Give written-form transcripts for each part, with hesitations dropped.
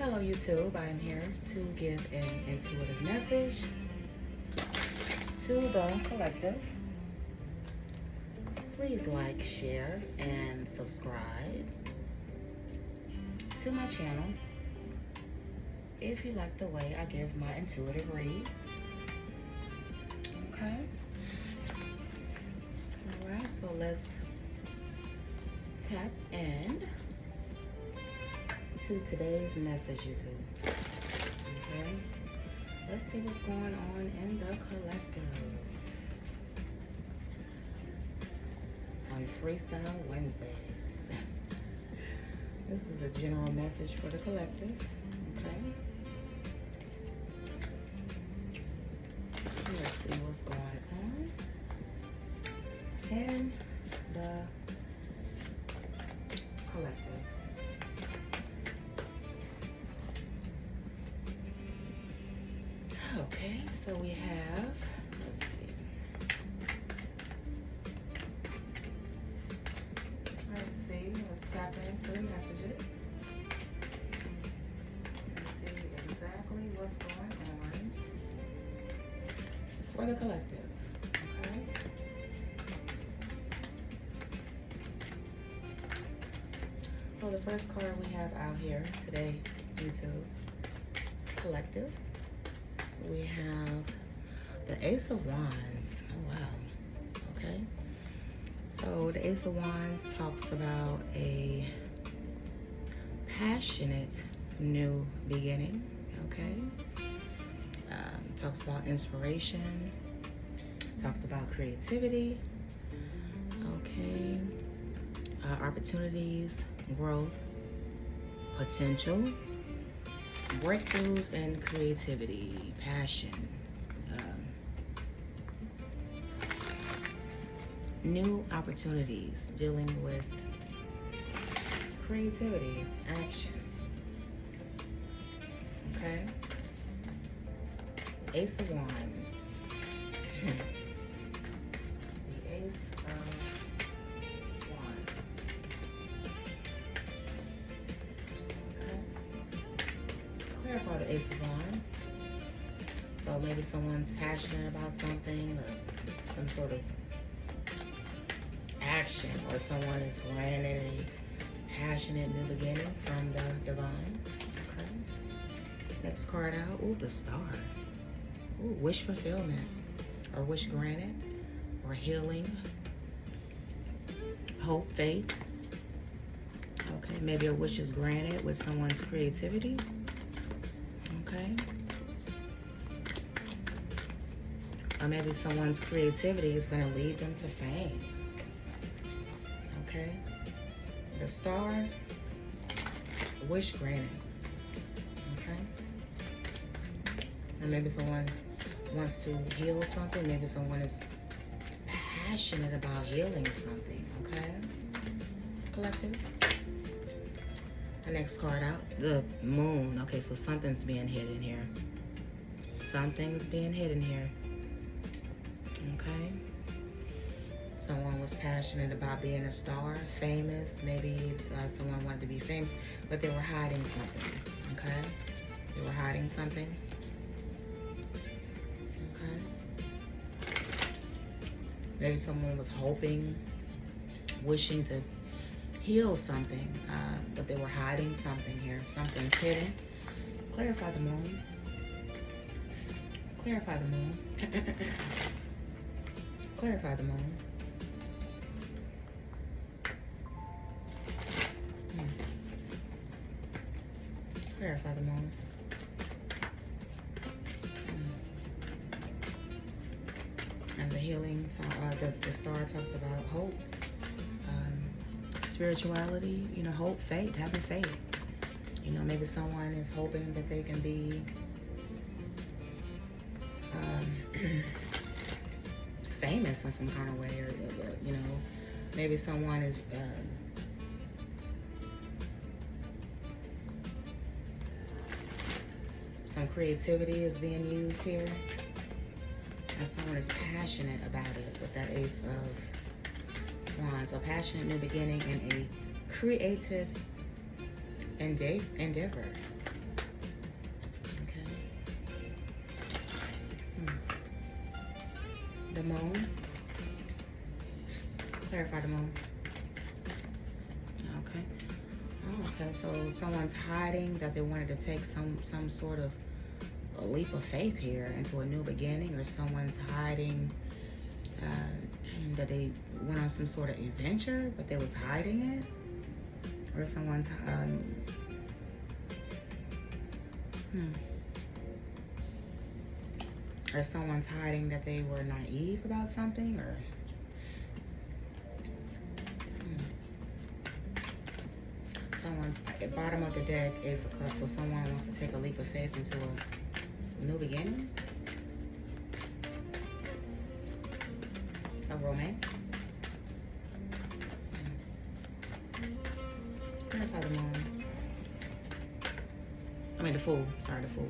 Hello YouTube, I am here to give an intuitive message to the collective. Please like, share, and subscribe to my channel if you like the way I give my intuitive reads. Okay. Alright, so let's tap in to today's message, YouTube. Okay, let's see what's going on in the collective on Freestyle Wednesdays. This is a general message for the collective. Okay, let's see what's going on in the collective. Okay, so we have, let's see. Let's tap into the messages. Let's see exactly what's going on for the collective, okay? So the first card we have out here today, YouTube, collective. We have the Ace of Wands. Oh, wow. Okay. So the Ace of Wands talks about a passionate new beginning. Okay. Talks about inspiration. Talks about creativity. Okay. Opportunities, growth, potential, breakthroughs and creativity, passion, new opportunities, dealing with creativity, action. Okay. Ace of Wands. The Ace of Wands. Clarify the Ace of Wands. So maybe someone's passionate about something or some sort of action, or someone is granted a passionate new beginning from the divine. Okay. Next card out. Ooh, the Star. Ooh, wish fulfillment, or wish granted, or healing, hope, faith. Okay, maybe a wish is granted with someone's creativity. Okay. Or maybe someone's creativity is going to lead them to fame. Okay. The Star, wish granted. Okay. And maybe someone wants to heal something. Maybe someone is passionate about healing something. Okay. Collective. The next card out, the Moon. Okay, so something's being hidden here. Something's being hidden here. Okay. Someone was passionate about being a star, famous. Maybe someone wanted to be famous, but they were hiding something. Okay. They were hiding something. Okay. Maybe someone was hoping, wishing to heal something, but they were hiding something here. Something's hidden. Clarify the Moon. Clarify the Moon. Clarify the Moon. Clarify the Moon. And the healing, the Star talks about hope. Spirituality, you know, hope, faith, having faith. You know, maybe someone is hoping that they can be famous in some kind of way, or you know, maybe someone is some creativity is being used here, and someone is passionate about it with that Ace of Wands. A passionate new beginning and a creative endeavor. The moon. Clarify the moon. Okay. Oh, okay, so someone's hiding that they wanted to take some sort of a leap of faith here into a new beginning, or someone's hiding that they went on some sort of adventure, but they was hiding it, or someone's or someone's hiding that they were naive about something, or someone at the bottom of the deck, Ace of Cups, so someone wants to take a leap of faith into a new beginning, a romance. Clarify the moon. I mean the Fool. Sorry, the Fool.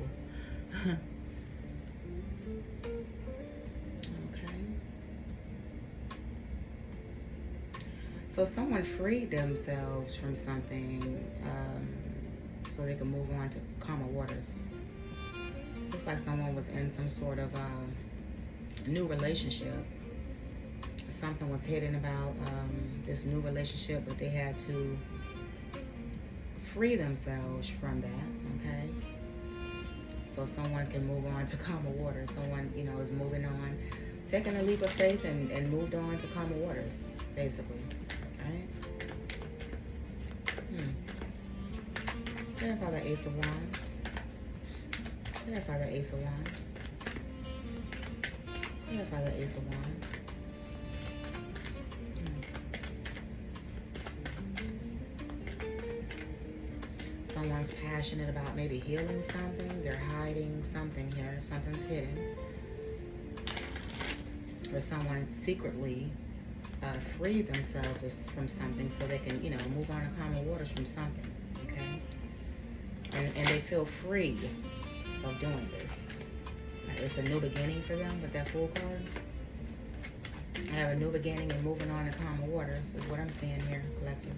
Okay. So someone freed themselves from something so they could move on to calmer waters. Looks like someone was in some sort of new relationship. Something was hidden about this new relationship, but they had to free themselves from that, okay? So someone can move on to calmer waters. Someone, you know, is moving on, taking a leap of faith and moved on to calmer waters, basically, right? Clarify the Ace of Wands. Clarify the Ace of Wands. Clarify the Ace of Wands. Someone's passionate about maybe healing something. They're hiding something here. Something's hidden. Or someone secretly freed themselves from something so they can, you know, move on to calmer waters from something, okay? And they feel free of doing this. It's a new beginning for them with that Fool card. I have a new beginning and moving on to calmer waters is what I'm seeing here, collective.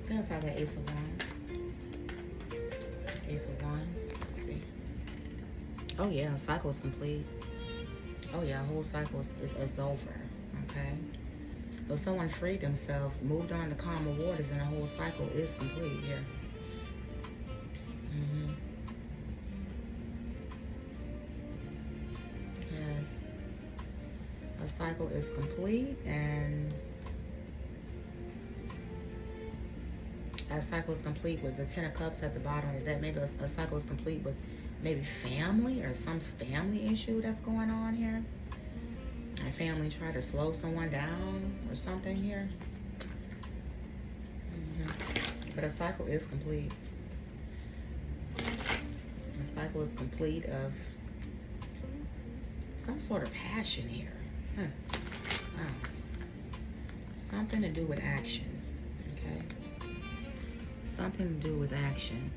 Clarify the Ace of Wands. Ace of Wands. Let's see. Oh yeah, cycle is complete. Oh yeah, whole cycle is over. Okay. So someone freed themselves, moved on to calmer waters, and the whole cycle is complete here. Yes. A cycle is complete, and a cycle is complete with the Ten of Cups at the bottom of the deck. Maybe a cycle is complete with maybe family or some family issue that's going on here. A family try to slow someone down or something here. But a cycle is complete. A cycle is complete of some sort of passion here. Wow. Something to do with action. Okay. Something to do with action.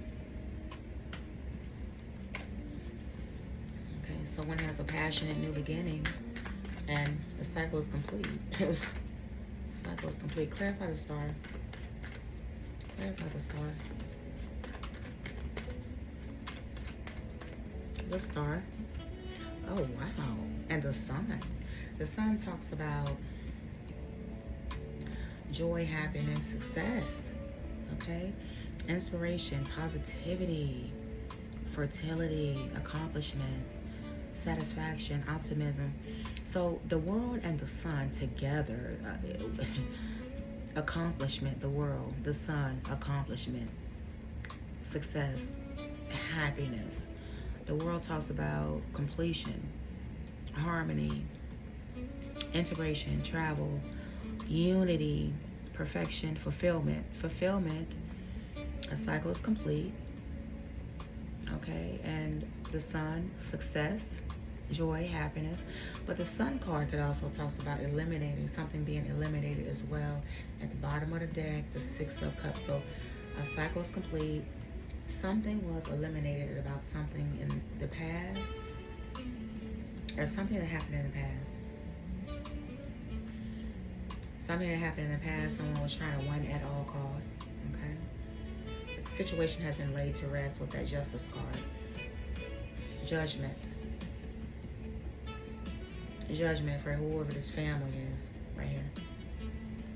Okay, someone has a passionate new beginning, and the cycle is complete. Cycle is complete. Clarify the star. Clarify the star. The star. Oh, wow. And the sun. The sun talks about joy, happiness, success. Okay? Inspiration, positivity, fertility, accomplishments, satisfaction, optimism. So the world and the sun together, accomplishment, the world, the sun, accomplishment, success, happiness. The world talks about completion, harmony, integration, travel, unity, perfection, fulfillment. Fulfillment, a cycle is complete. Okay, and the sun, success, joy, happiness. But the sun card could also talk about eliminating, something being eliminated as well. At the bottom of the deck, the Six of Cups. So a cycle is complete. Something was eliminated about something in the past, or something that happened in the past. Something that happened in the past, someone was trying to win at all costs, okay? The situation has been laid to rest with that Justice card. Judgment. judgment for whoever this family is right here.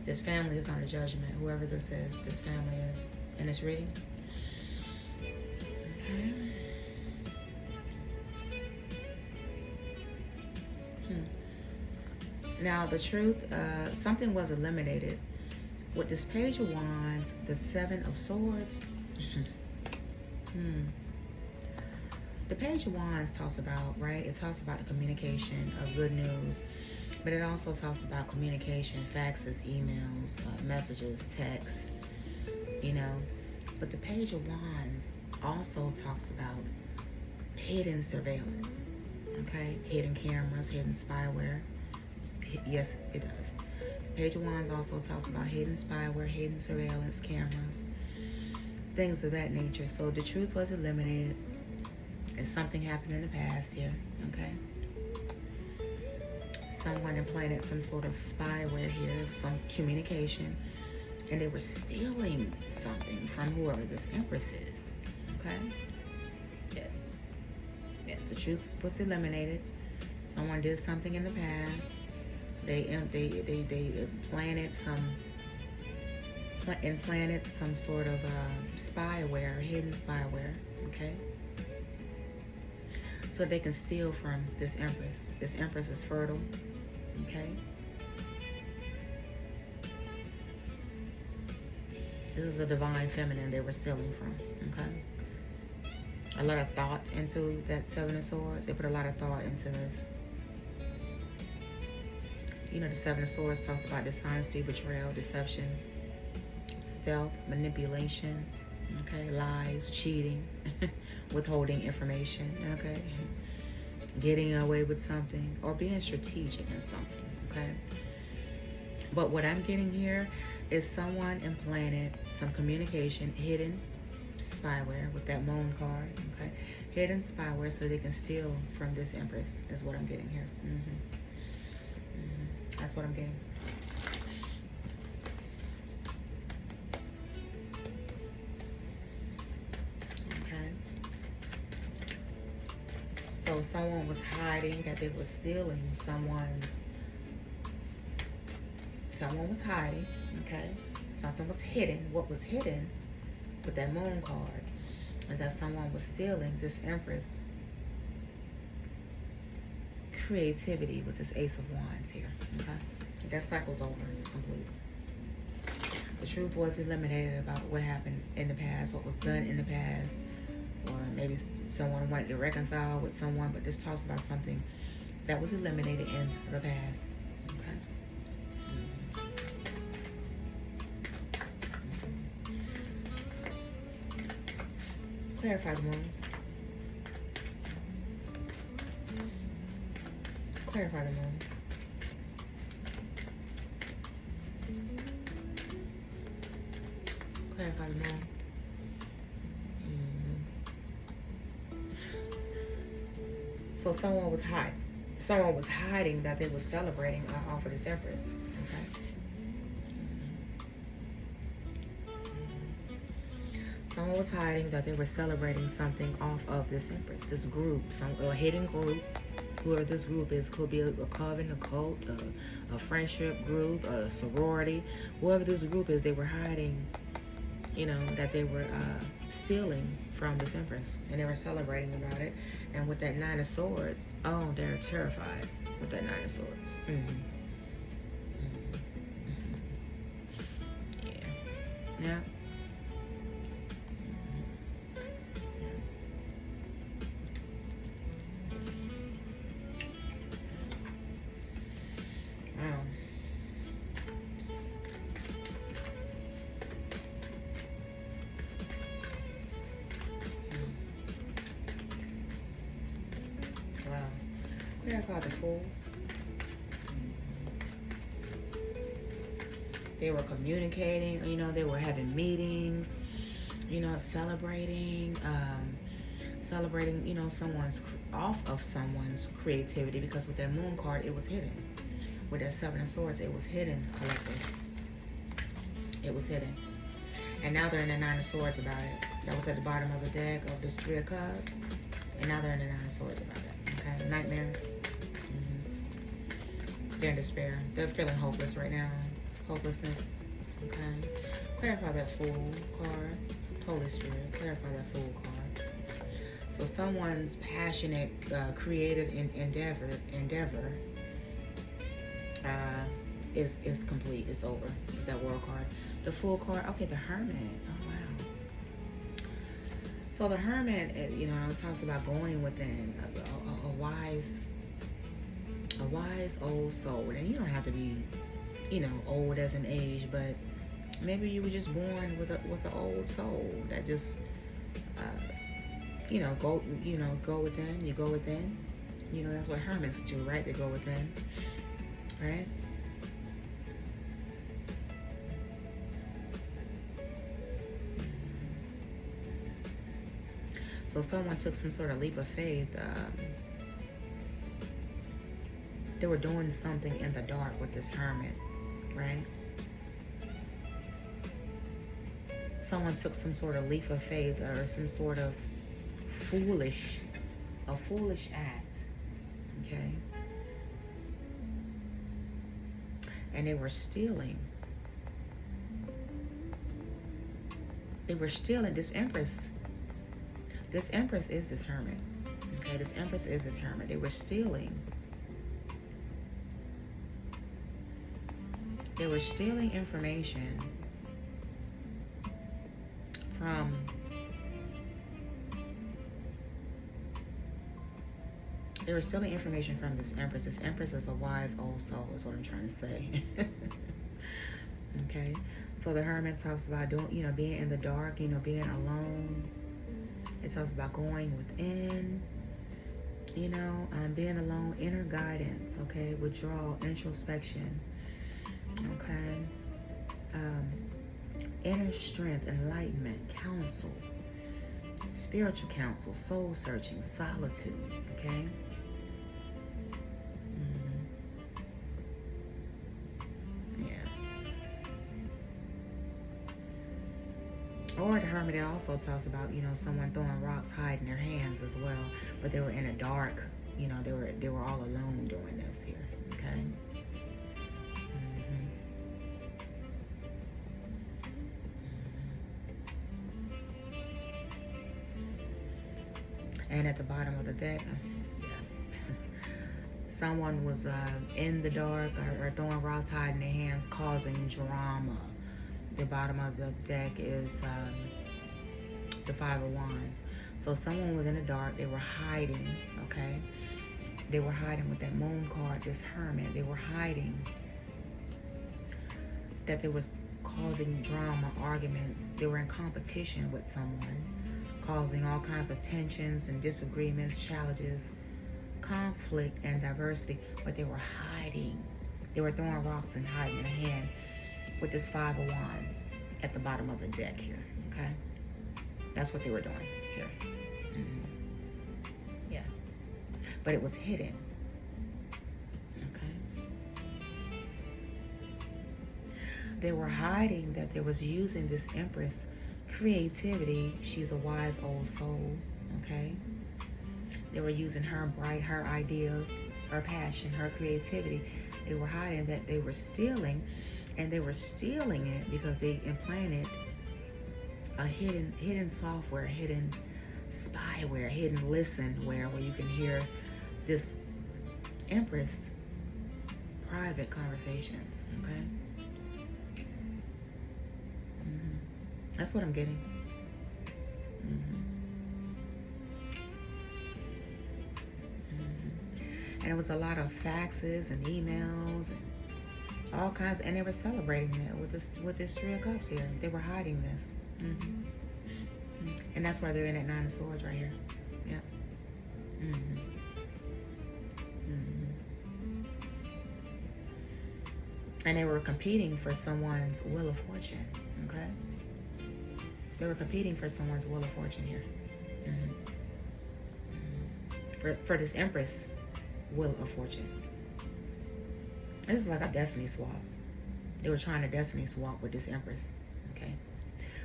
This family is under judgment. Whoever this family is in this reading. Okay. Now the truth, something was eliminated with this Page of Wands, the Seven of Swords. The Page of Wands talks about, right? It talks about the communication of good news, but it also talks about communication, faxes, emails, messages, texts, you know. But the Page of Wands also talks about hidden surveillance, okay? Hidden cameras, hidden spyware. Yes, it does. Page of Wands also talks about hidden spyware, hidden surveillance cameras, things of that nature. So the truth was eliminated, and something happened in the past here, okay? Someone implanted some sort of spyware here, some communication, and they were stealing something from whoever this Empress is, okay? Yes. Yes, the truth was eliminated. Someone did something in the past. They implanted some sort of spyware, hidden spyware, okay? So they can steal from this Empress. This Empress is fertile, okay? This is a divine feminine they were stealing from, okay? A lot of thought into that Seven of Swords. They put a lot of thought into this. You know, the Seven of Swords talks about dishonesty, betrayal, deception, stealth, manipulation, okay, lies, cheating, withholding information, okay, getting away with something, or being strategic in something, okay. But what I'm getting here is someone implanted some communication, hidden spyware with that moon card, okay, hidden spyware so they can steal from this Empress is what I'm getting here. That's what I'm getting. Okay. So someone was hiding that they were stealing someone was hiding, okay? Something was hidden. What was hidden with that moon card is that someone was stealing this Empress creativity with this Ace of Wands here, okay? That cycle's over. It's complete. The truth was eliminated about what happened in the past, what was done in the past, or maybe someone wanted to reconcile with someone, but this talks about something that was eliminated in the past, okay? Clarify the moon. Clarify the moon. Clarify the moon. So someone was hiding. Someone was hiding that they were celebrating off of this Empress. Okay. Someone was hiding that they were celebrating something off of this Empress, this group, a hidden group. Whoever this group is, could be a coven, a cult, a friendship group, a sorority. Whoever this group is, they were hiding, you know, that they were stealing from this Empress. And they were celebrating about it. And with that Nine of Swords, oh, they're terrified with that Nine of Swords. Yeah. Yeah. Clarify the Fool. They were communicating, you know, they were having meetings, you know, celebrating, you know, off of someone's creativity, because with that Moon card, it was hidden. With that Seven of Swords, it was hidden, collective. It was hidden. And now they're in the Nine of Swords about it. That was at the bottom of the deck of this Three of Cups. And now they're in the Nine of Swords about it. Okay, nightmares. They're in despair. They're feeling hopeless right now. Hopelessness. Okay. Clarify that Fool card. Holy Spirit, clarify that Fool card. So someone's passionate, creative endeavor is complete. It's over. That World card. The Fool card. Okay, the Hermit. Oh wow. So the Hermit, you know, talks about going within a wise old soul. And you don't have to be, you know, old as an age, but maybe you were just born with an old soul that just, you know, go within. You go within. You know, that's what hermits do, right? They go within, right? So someone took some sort of leap of faith. They were doing something in the dark with this hermit, right? Someone took some sort of leap of faith or some sort of foolish act, okay? And they were stealing. They were stealing this Empress. This Empress is this hermit, okay? This Empress is this hermit. They were stealing. They were stealing information from this Empress. This Empress is a wise old soul, is what I'm trying to say. Okay, so the Hermit talks about being in the dark, being alone. It talks about going within, being alone, inner guidance, okay, withdrawal, introspection, okay, inner strength, enlightenment, counsel, spiritual counsel, soul searching, solitude, okay. Or the Hermit also talks about, someone throwing rocks, hiding their hands as well. But they were in a dark, they were all alone doing this here, okay? And at the bottom of the deck, someone was in the dark or throwing rocks, hiding their hands, causing drama. The bottom of the deck is the Five of Wands. So someone was in the dark. They were hiding, okay? They were hiding with that Moon card, this Hermit. They were hiding that they was causing drama, arguments. They were in competition with someone, causing all kinds of tensions and disagreements, challenges, conflict, and diversity. But they were hiding. They were throwing rocks and hiding their hand with this Five of Wands at the bottom of the deck here, okay? That's what they were doing here. Yeah. But it was hidden, okay? They were hiding that they was using this Empress creativity. She's a wise old soul, okay? They were using her ideas, her passion, her creativity. They were hiding that they were stealing. And they were stealing it because they implanted a hidden software, hidden spyware, hidden listenware, where you can hear this Empress private conversations, okay? That's what I'm getting. And it was a lot of faxes and emails and all kinds, and they were celebrating it with this Three of Cups here. They were hiding this, and that's why they're in that Nine of Swords right here. Yep. And they were competing for someone's Wheel of Fortune. Okay. They were competing for someone's Wheel of Fortune here. For this Empress Wheel of Fortune. This is like a destiny swap. They were trying to destiny swap with this Empress, okay?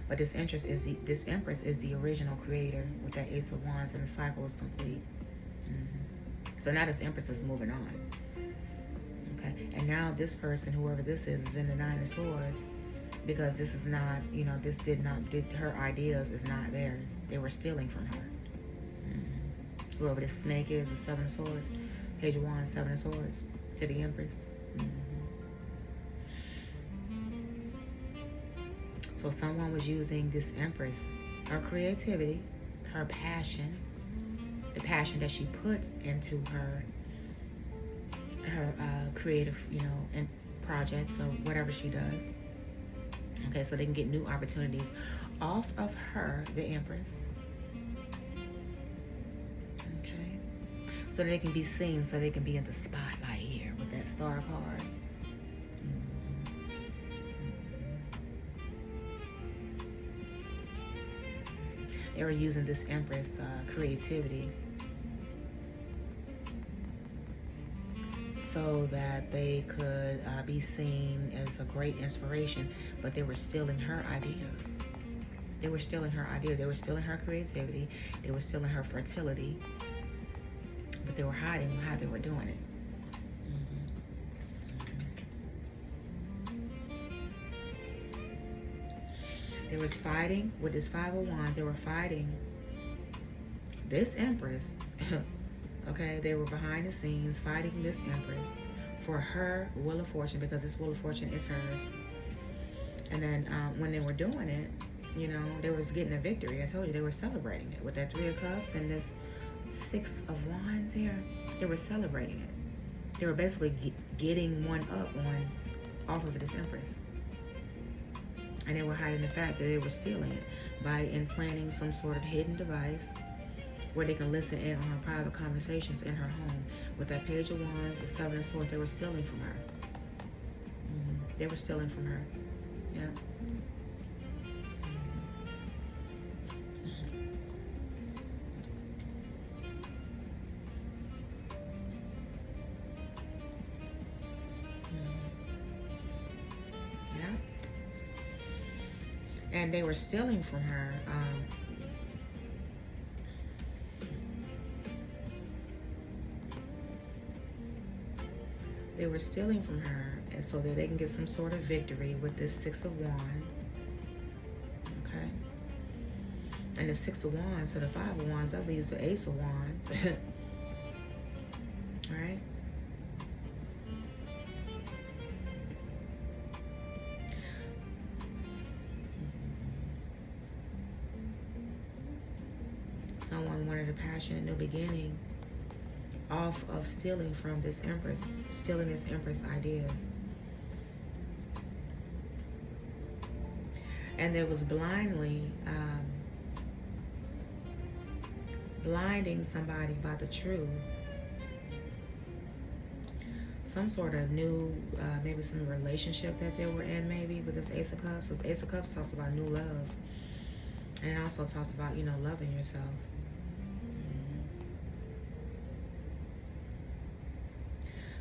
But this Empress is the original creator with that Ace of Wands, and the cycle is complete. So now this Empress is moving on, Okay, and now this person, whoever this is in the Nine of Swords, because this is not, you know, her ideas is not theirs. They were stealing from her. Whoever this snake is, the Seven of Swords, Page of Wands, Seven of Swords, to the Empress. So someone was using this Empress, her creativity, her passion, the passion that she puts into her creative, you know, and projects or whatever she does. Okay, so they can get new opportunities off of her, the Empress. Okay, so they can be seen, so they can be in the spotlight here with that star card. They were using this Empress creativity so that they could be seen as a great inspiration, but they were stealing her ideas. They were stealing her ideas. They were stealing her creativity. They were stealing her fertility, but they were hiding how they were doing it. They was fighting with this Five of Wands. They were fighting this Empress. Okay, they were behind the scenes fighting this Empress for her Wheel of Fortune, because this Wheel of Fortune is hers. And then when they were doing it, you know, they was getting a victory. I told you they were celebrating it with that Three of Cups and this Six of Wands here. They were celebrating it. They were basically getting one up off of this Empress. And they were hiding the fact that they were stealing it by implanting some sort of hidden device where they can listen in on her private conversations in her home. With that Page of Wands, the Seven of Swords, they were stealing from her. They were stealing from her. Yeah. And they were stealing from her. They were stealing from her, and so that they can get some sort of victory with this Six of Wands. Okay. And the Six of Wands to the Five of Wands, that leaves the Ace of Wands. All right. Someone wanted a passionate new beginning off of stealing from this Empress, stealing this Empress ideas. And there was blindly blinding somebody by the truth. Some sort of new, maybe some relationship that they were in, maybe with this Ace of Cups. So the Ace of Cups talks about new love. And it also talks about, you know, loving yourself.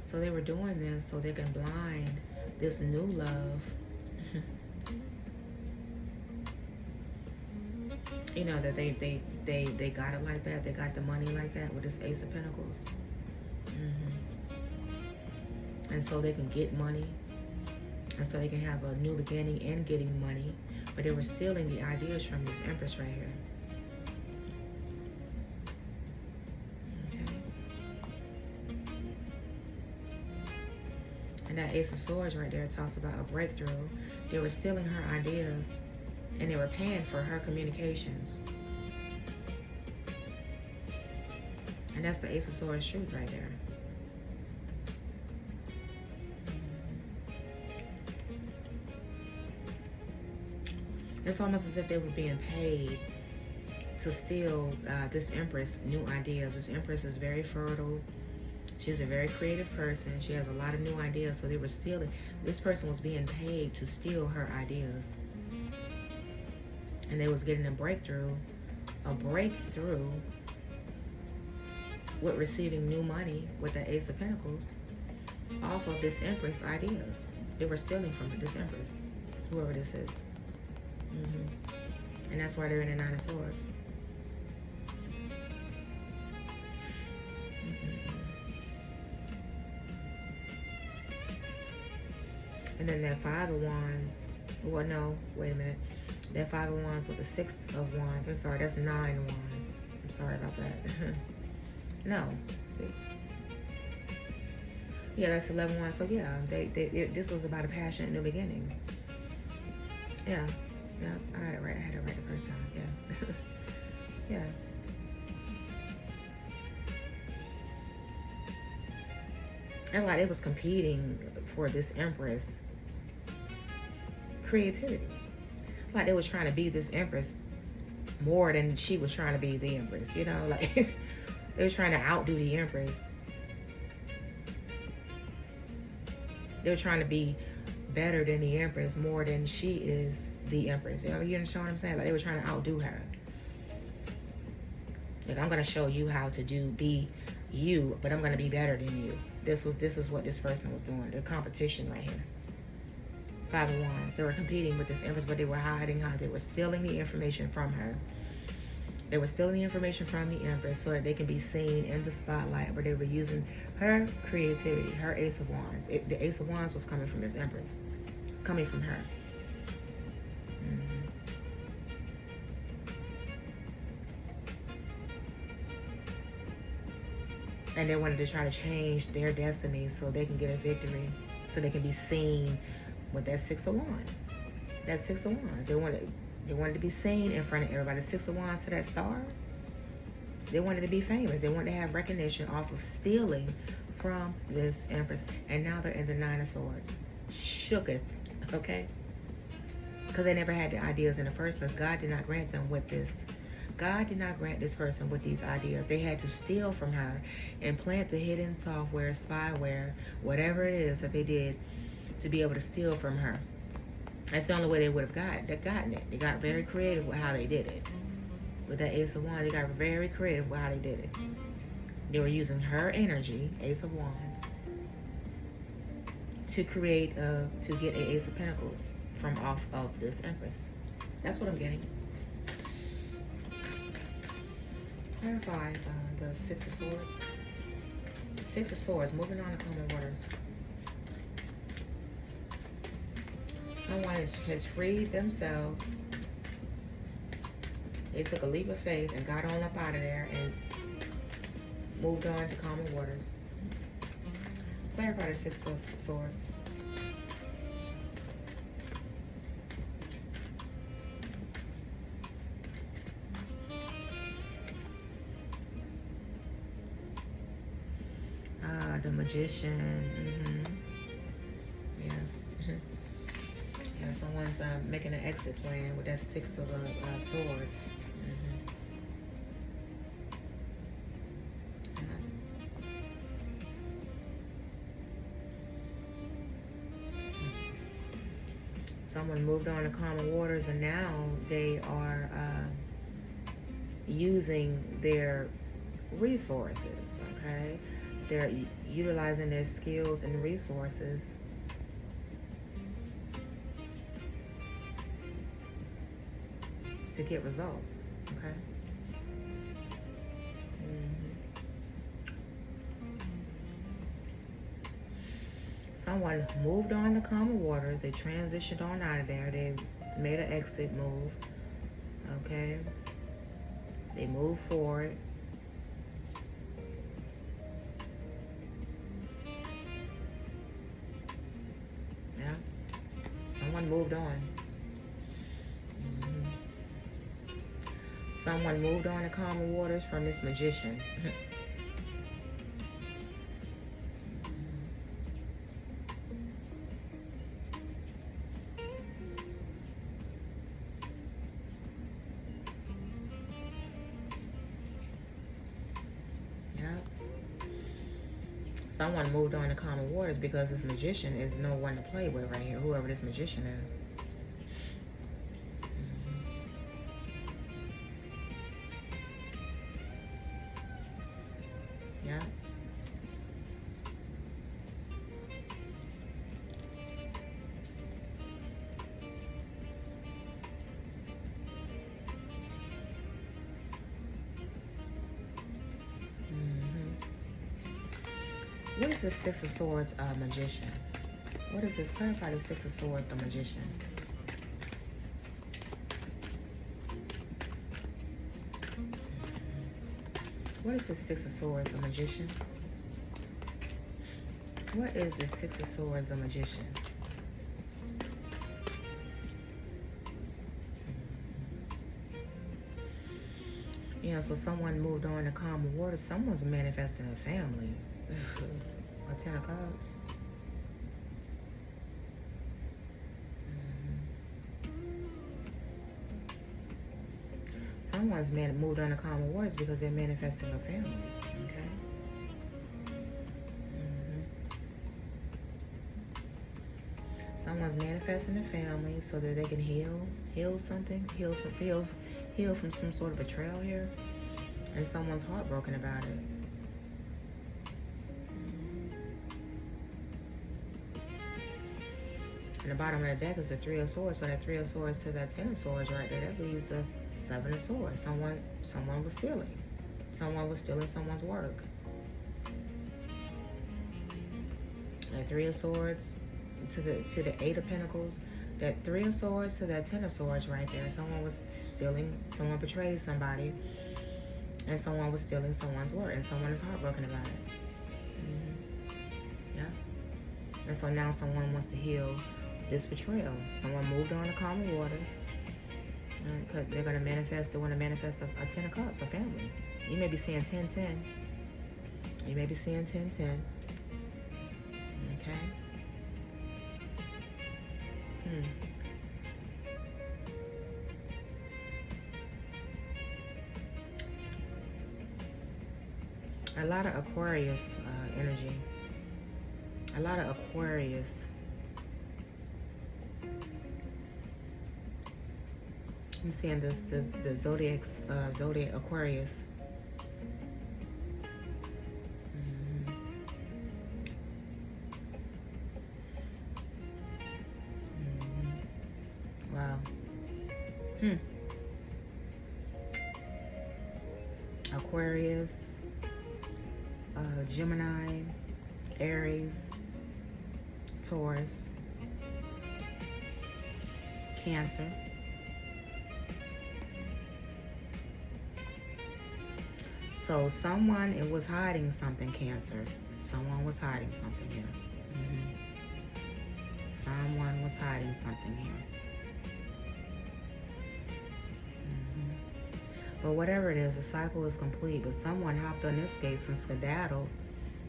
So they were doing this so they can blind this new love. You know, that they got it like that. They got the money like that with this Ace of Pentacles. And so they can get money. And so they can have a new beginning and getting money. But they were stealing the ideas from this Empress right here. And that Ace of Swords right there talks about a breakthrough. They were stealing her ideas and they were paying for her communications. And that's the Ace of Swords truth right there. It's almost as if they were being paid to steal this Empress new ideas. This Empress is very fertile. She's a very creative person. She has a lot of new ideas. So they were stealing. This person was being paid to steal her ideas. And they was getting a breakthrough with receiving new money with the Ace of Pentacles off of this Empress ideas. They were stealing from this Empress, whoever this is. And that's why they're in the Nine of Swords. And then that 5 of Wands. Well, no, wait a minute. That 5 of Wands with the 6 of Wands. I'm sorry, that's 9 of Wands. I'm sorry about that. No, 6. Yeah, that's 11 Wands. So yeah, this was about a passion in the beginning. Yeah, yeah, I had it right. I had it right the first time. Yeah, yeah. And like it was competing for this Empress creativity. Like they was trying to be this Empress more than she was trying to be the Empress. You know, like they was trying to outdo the Empress. They were trying to be better than the Empress more than she is the Empress. You know, you understand what I'm saying? Like they were trying to outdo her. Like I'm gonna show you how to be you, but I'm gonna be better than you. This is what this person was doing. The competition right here. 5 of Wands. They were competing with this Empress, but they were hiding how they were stealing the information from her. They were stealing the information from the Empress so that they can be seen in the spotlight, but they were using her creativity, her Ace of Wands. The Ace of Wands was coming from this Empress, coming from her. And they wanted to try to change their destiny so they can get a victory, so they can be seen with that 6 of Wands. That 6 of Wands. They wanted to be seen in front of everybody. 6 of Wands to that star. They wanted to be famous. They wanted to have recognition off of stealing from this Empress. And now they're in the 9 of Swords. Shooketh, okay? Because they never had the ideas in the first place. God did not grant them with this. God did not grant this person with these ideas. They had to steal from her and plant the hidden software, spyware, whatever it is that they did to be able to steal from her. That's the only way they would have gotten it. They got very creative with how they did it. With that Ace of Wands, they got very creative with how they did it. They were using her energy, Ace of Wands, to create, to get an Ace of Pentacles from off of this Empress. That's what I'm getting. Clarify the 6 of Swords. 6 of Swords, moving on to common waters. Someone has freed themselves. They took a leap of faith and got on up out of there and moved on to common waters. Clarify the 6 of Swords. The Magician. Yeah. Yeah, someone's making an exit plan with that 6 of Swords. Someone moved on to common waters and now they are using their resources, okay? They're utilizing their skills and resources to get results, okay? Someone moved on to common waters. They transitioned on out of there. They made an exit move, okay? They moved forward. Someone moved on. Someone moved on to common waters from this Magician. Someone moved on to common waters because this Magician is no one to play with right here, whoever this Magician is. Yeah. What is the 6 of Swords Magician? What is this? Clarify the Six of Swords, the Magician. What is the Six of Swords, the Magician? What is the Six of Swords, the Magician? Yeah, so someone moved on to calm water. Someone's manifesting a family. A Ten of Cups. Someone's moved on to calmer waters because they're manifesting a family. Okay. Someone's manifesting a family so that they can heal something, heal from some sort of betrayal here, and someone's heartbroken about it. And the bottom of the deck is the Three of Swords, so that Three of Swords to that Ten of Swords right there, that leaves the Seven of Swords. Someone was stealing. Someone was stealing someone's work. That Three of Swords to the Eight of Pentacles. That Three of Swords to that Ten of Swords right there. Someone was stealing, someone betrayed somebody, and someone was stealing someone's work, and someone is heartbroken about it. Yeah. And so now someone wants to heal this betrayal. Someone moved on to calmer waters. They're going to manifest, they want to manifest a Ten of Cups, a family. You may be seeing 10-10. You may be seeing 10-10. Okay. A lot of Aquarius energy. A lot of Aquarius. I'm seeing the zodiac Aquarius. Wow. Aquarius, Gemini, Aries, Taurus, Cancer. So someone was hiding something, Cancer. Someone was hiding something here. Someone was hiding something here. But whatever it is, the cycle is complete. But someone hopped on this space and skedaddled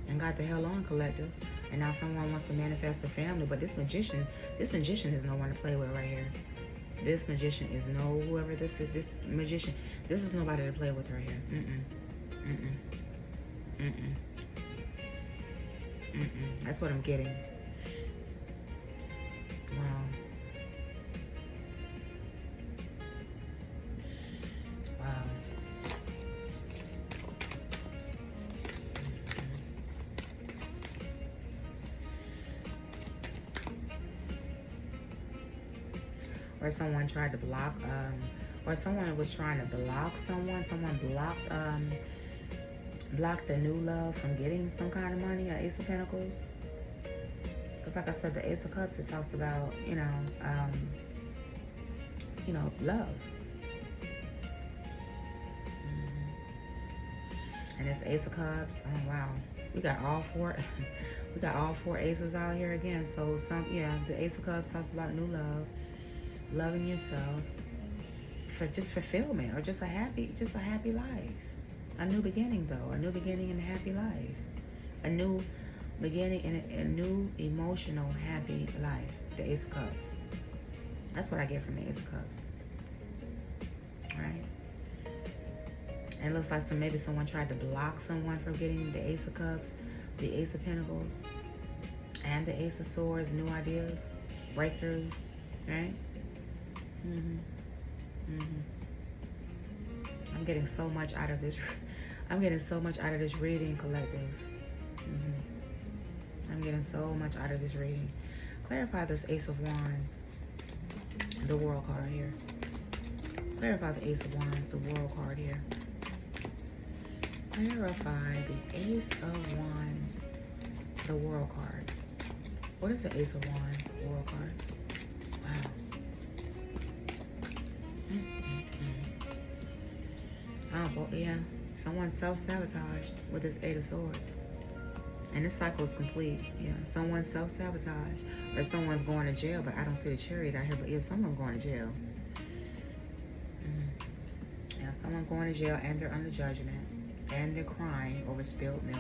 and got the hell on, collective. And now someone wants to manifest a family. But this magician is no one to play with right here. This magician is whoever this is, this magician, this is nobody to play with right here. That's what I'm getting. Wow. Wow. Or someone tried to block, or someone was trying to block someone. Someone blocked the new love from getting some kind of money, or Ace of Pentacles. Because like I said, the Ace of Cups, it talks about, love. And it's Ace of Cups. Oh, wow. We got all four aces out here again. So the Ace of Cups talks about new love, loving yourself, for just fulfillment, or just a happy life. A new beginning, though. A new beginning and a happy life. A new beginning and a new emotional, happy life. The Ace of Cups. That's what I get from the Ace of Cups. Right? And it looks like maybe someone tried to block someone from getting the Ace of Cups, the Ace of Pentacles, and the Ace of Swords, new ideas, breakthroughs, right? I'm getting so much out of this. I'm getting so much out of this reading, collective. I'm getting so much out of this reading. Clarify this Ace of Wands, the World card here. Clarify the Ace of Wands, the World card here. Clarify the Ace of Wands, the World card. What is the Ace of Wands oracle card? Wow. Oh, well, yeah. Someone self-sabotaged with this Eight of Swords. And this cycle is complete. Yeah, someone self-sabotaged. Or someone's going to jail, but I don't see the Chariot out here. But yeah, someone's going to jail. Yeah, someone's going to jail and they're under judgment. And they're crying over spilled milk.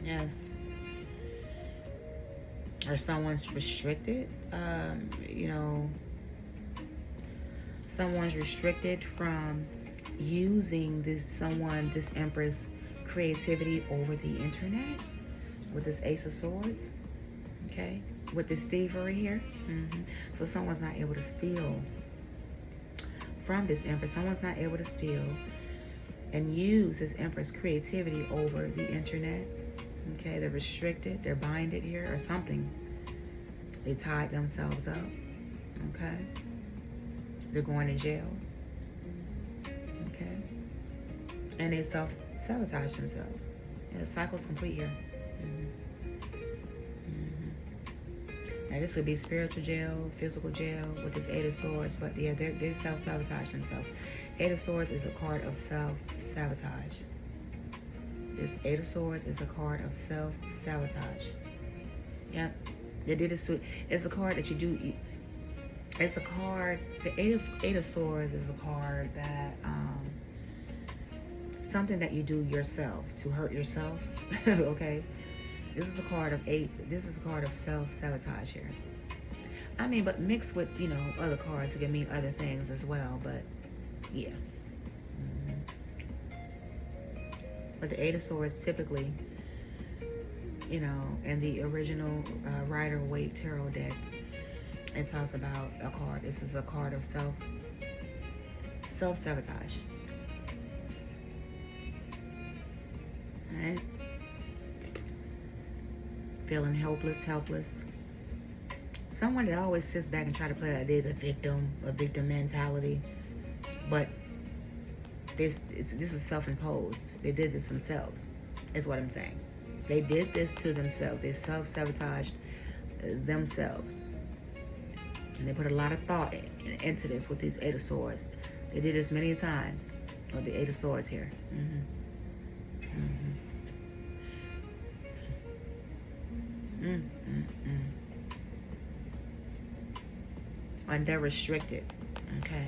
Yes. Or someone's restricted. You know, someone's restricted from using this Empress creativity over the internet with this Ace of Swords. Okay, with this thievery here. So someone's not able to steal from this Empress. Someone's not able to steal and use this Empress creativity over the internet. Okay, they're restricted, they're binded here or something. They tied themselves up. Okay, they're going to jail. Okay, and they self-sabotage themselves. And the cycle's complete here. Now this would be spiritual jail, physical jail with this Eight of Swords, but yeah, they self-sabotage themselves. Eight of Swords is a card of self-sabotage. This Eight of Swords is a card of self-sabotage. Yep. They did this. It's a card that you do. It's a card. The Eight of Swords is a card that something that you do yourself to hurt yourself. Okay. This is a card of This is a card of self-sabotage here. I mean, but mixed with, you know, other cards, it can mean other things as well. But yeah. But the Eight of Swords typically, you know, in the original Rider-Waite Tarot deck, it talks about a card. This is a card of self-sabotage. All right. Feeling helpless. Someone that always sits back and try to play like they're the victim, a victim mentality. But this is self-imposed. They did this themselves, is what I'm saying. They did this to themselves. They self-sabotaged themselves. And they put a lot of thought into this with these Eight of Swords. They did this many times with the Eight of Swords here. And they're restricted, okay,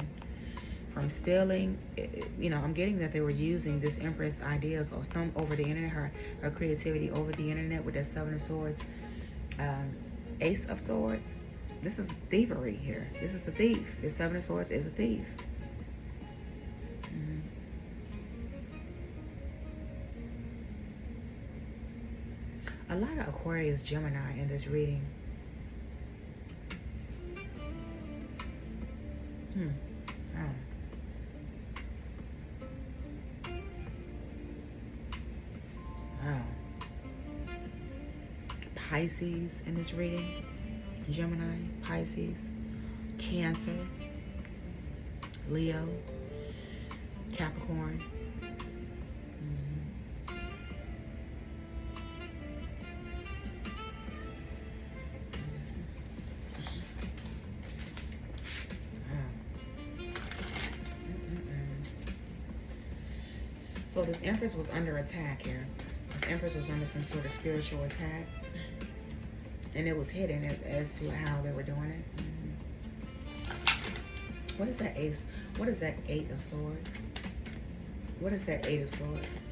from stealing. You know, I'm getting that they were using this Empress ideas or some over the internet, her creativity over the internet with that Seven of Swords, Ace of Swords. This is thievery here. This is a thief. This Seven of Swords is a thief. A lot of Aquarius, Gemini in this reading. Wow. Pisces in this reading. Gemini, Pisces, Cancer, Leo, Capricorn. So this Empress was under attack here. This Empress was under some sort of spiritual attack. And it was hidden as to how they were doing it. What is that Ace? What is that Eight of Swords? What is that Eight of Swords?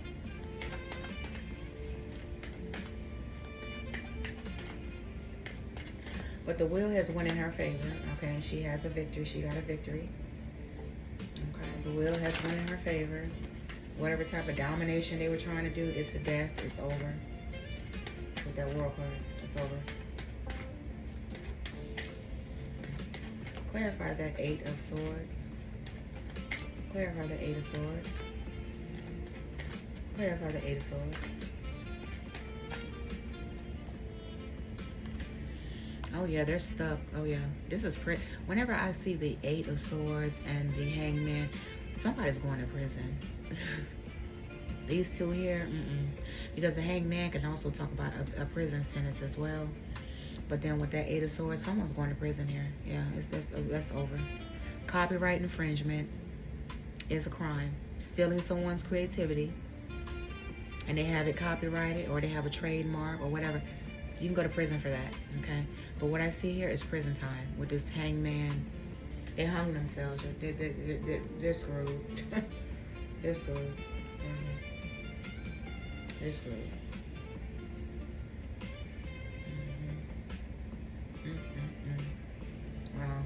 But the wheel has won in her favor. Okay, she has a victory. She got a victory. Okay, the wheel has won in her favor. Whatever type of domination they were trying to do, it's a death. It's over. With that World card, it's over. Clarify that Eight of Swords. Clarify the Eight of Swords. Clarify the Eight of Swords. Oh yeah, they're stuck. Oh yeah, this is whenever I see the Eight of Swords and the Hangman, somebody's going to prison. These two here, because the Hangman can also talk about a prison sentence as well. But then with that Eight of Swords, someone's going to prison here. Yeah, that's over. Copyright infringement is a crime. Stealing someone's creativity, and they have it copyrighted, or they have a trademark or whatever, you can go to prison for that, okay? But what I see here is prison time with this Hangman. They hung themselves. They're screwed. They're screwed. They're screwed. Wow.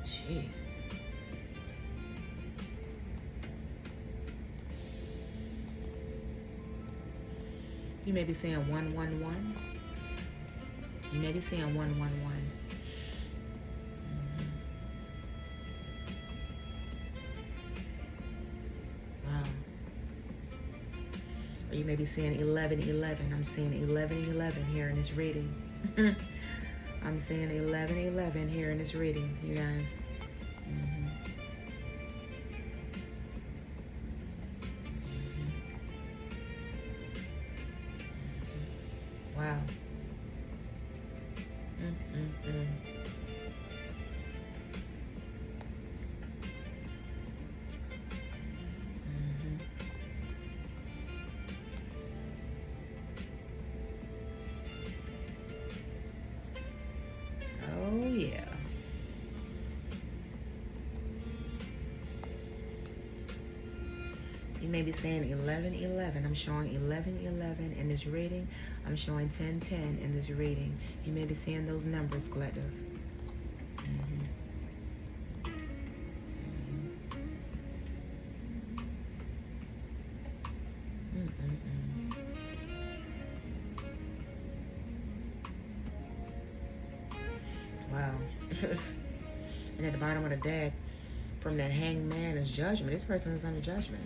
Jeez. You may be saying 111. You may be saying 111. Wow. Or you may be saying 1111. I'm seeing 1111 here in this reading. I'm seeing 1111 here in this reading, you guys. Wow. Oh, yeah. You may be saying 1111. I'm showing 1111 in this reading. I'm showing 1010 in this reading. You may be seeing those numbers, collective. Wow. And at the bottom of the deck, from that Hangman is judgment. This person is under judgment.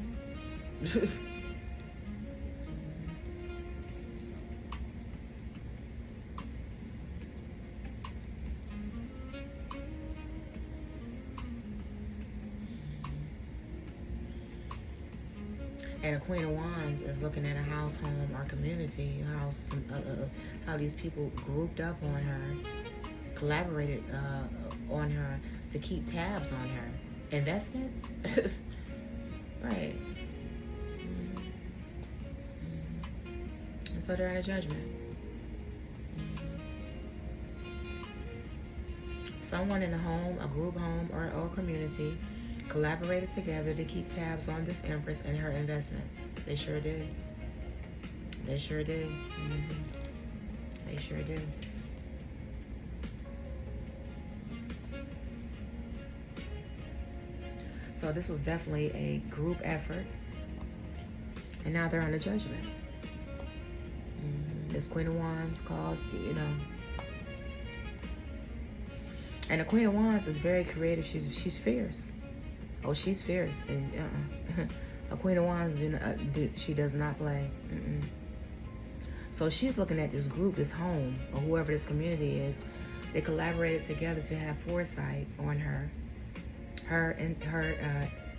And the Queen of Wands is looking at a house, home, or community, house, how these people grouped up on her, collaborated on her to keep tabs on her. Investments? Right. And so they're in a judgment. Someone in a home, a group home, or community collaborated together to keep tabs on this Empress and her investments. They sure did. They sure did. They sure did. So this was definitely a group effort. And now they're under judgment. This Queen of Wands called, And the Queen of Wands is very creative. She's fierce. Oh, she's fierce. And a Queen of Wands, she does not play. So she's looking at this group, this home, or whoever this community is. They collaborated together to have foresight on her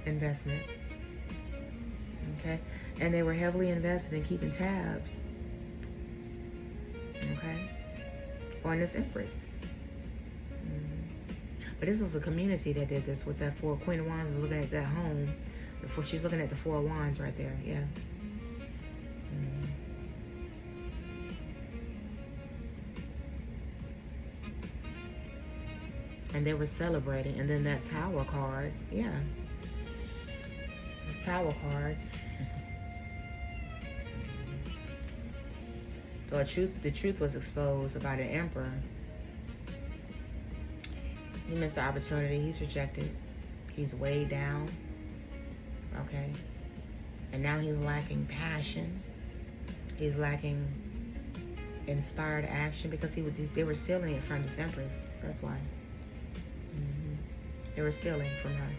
investments. Okay, and they were heavily invested in keeping tabs. Okay, on this Empress. But this was a community that did this with that Queen of Wands looking at that home. She's looking at the Four of Wands right there. Yeah. And they were celebrating. And then that Tower card. Yeah. This Tower card. So the truth was exposed about an Emperor. He missed the opportunity. He's rejected. He's weighed down. Okay. And now he's lacking passion. He's lacking inspired action because they were stealing it from this Empress. That's why. They were stealing from her.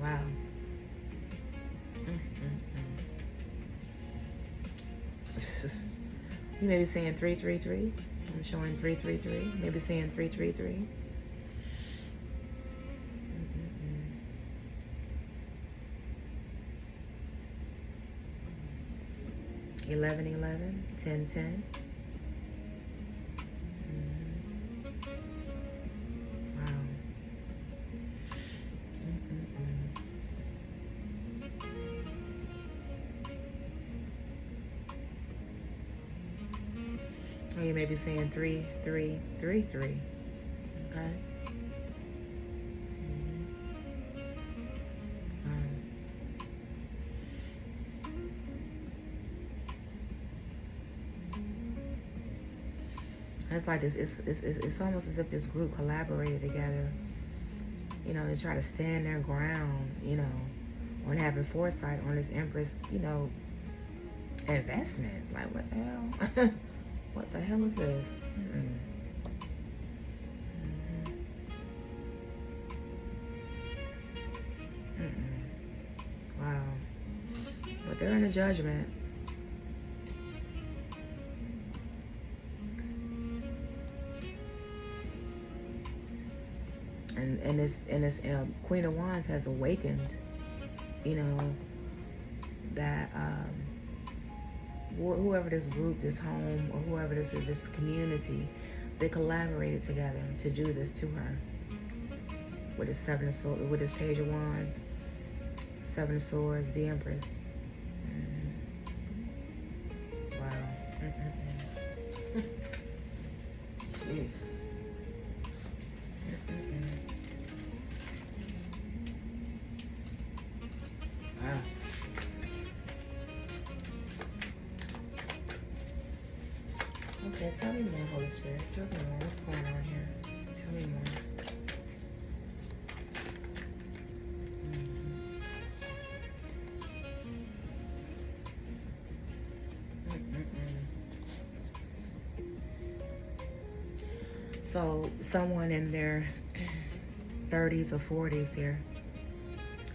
Wow. You may be saying 333. I'm showing 333. Maybe saying 333. 1111, 1010. Wow. Or you may be saying 3333. Okay. It's like this. It's almost as if this group collaborated together, you know, to try to stand their ground, you know, on having foresight on this Empress, you know, investments. Like, what the hell? What the hell is this? Wow. But they're in a judgment. And this Queen of Wands has awakened, you know, that whoever this group, this home, or whoever this is, this community, they collaborated together to do this to her. With this Seven of Swords, with this Page of Wands, Seven of Swords, the Empress. Wow. Jeez. Wow. Okay, tell me more, Holy Spirit. Tell me more. What's going on here? Tell me more. So someone in their 30s or 40s here,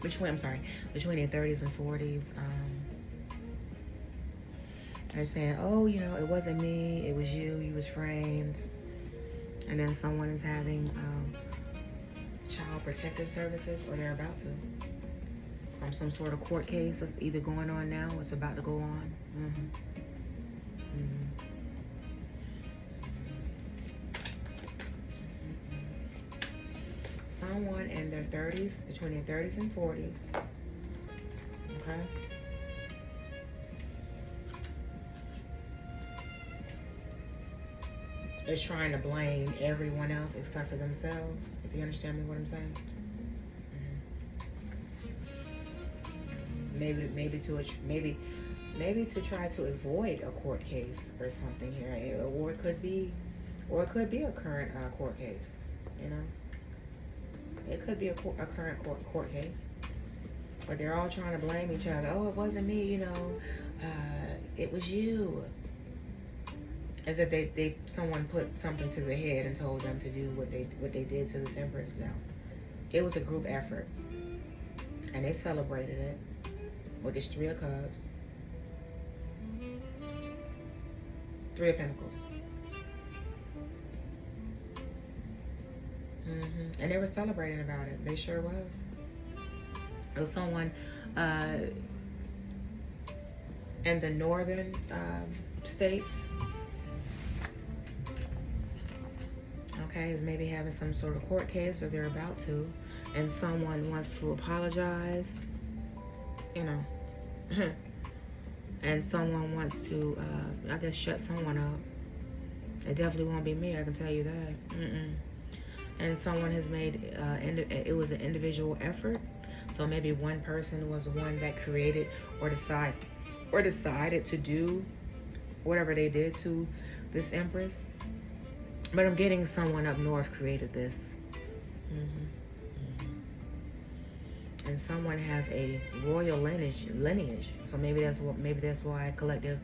between their 30s and 40s, they're saying, oh, you know, it wasn't me, it was you was framed. And then someone is having child protective services, or they're about to, from some sort of court case that's either going on now or it's about to go on. Someone in their 30s, between their 30s and 40s, okay? Is trying to blame everyone else except for themselves, if you understand me what I'm saying. Maybe to try to avoid a court case or something here, or it could be a current court case, you know. It could be a current court case, but they're all trying to blame each other. Oh, it wasn't me, you know. It was you. As if someone put something to their head and told them to do what they did to this Empress. No, it was a group effort, and they celebrated it with this Three of Cups, Three of Pentacles. And they were celebrating about it. They sure was. It was someone in the northern states. Okay, is maybe having some sort of court case, or they're about to, and someone wants to apologize, you know, and someone wants to, I guess, shut someone up. It definitely won't be me, I can tell you that. And someone has made, it was an individual effort, so maybe one person was the one that created or decided to do whatever they did to this Empress. But I'm getting someone up north created this. And someone has a royal lineage. So maybe that's why collective,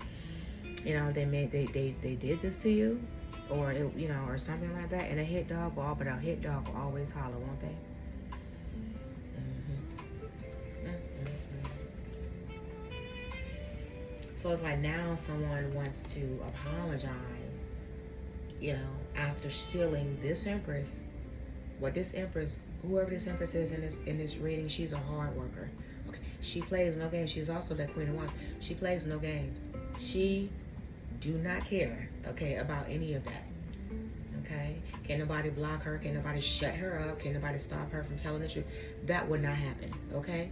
you know, they did this to you, or it, you know, or something like that. And a hit dog will always holler, won't they? So it's like now someone wants to apologize, you know, after stealing this Empress. What this Empress, whoever this Empress is in this reading, she's a hard worker. Okay, she plays no games. She's also that Queen of Wands. She plays no games. She do not care, okay, about any of that. Okay, can't nobody block her, can't nobody shut her up, can't nobody stop her from telling the truth. That would not happen. Okay,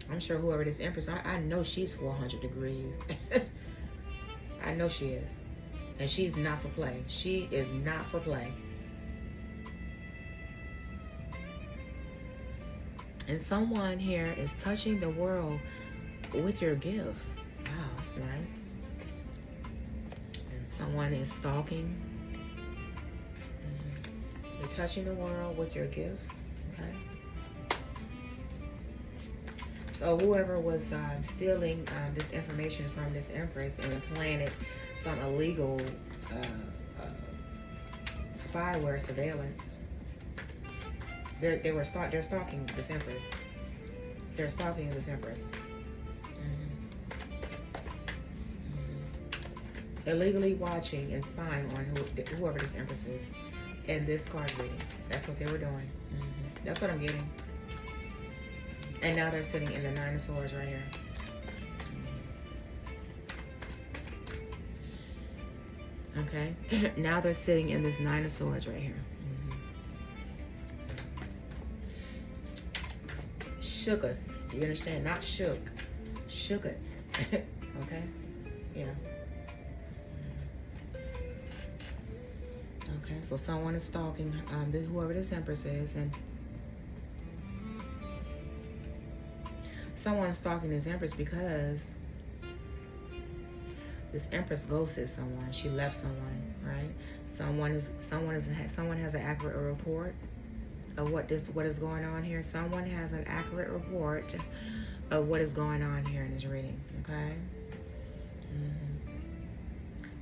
I'm sure whoever this Empress, I know she's 400 degrees. I know she is, and she's not for play. She is not for play. And someone here is touching the world with your gifts. Wow, that's nice. And someone is stalking. You're touching the world with your gifts. Okay. So whoever was stealing this information from this Empress and implanted some illegal spyware surveillance. They're stalking this Empress. They're stalking this Empress. Illegally watching and spying on whoever this Empress is in this card reading. That's what they were doing. That's what I'm getting. And now they're sitting in the Nine of Swords right here. Okay. Now they're sitting in this Nine of Swords right here. Shooketh. You understand? Not shook. Shooketh. Okay? Yeah. Okay, so someone is stalking whoever this Empress is, and someone is stalking this Empress because this Empress ghosted someone. She left someone, right? Someone has an accurate report of what is going on here. Someone has an accurate report of what is going on here in this reading. Okay.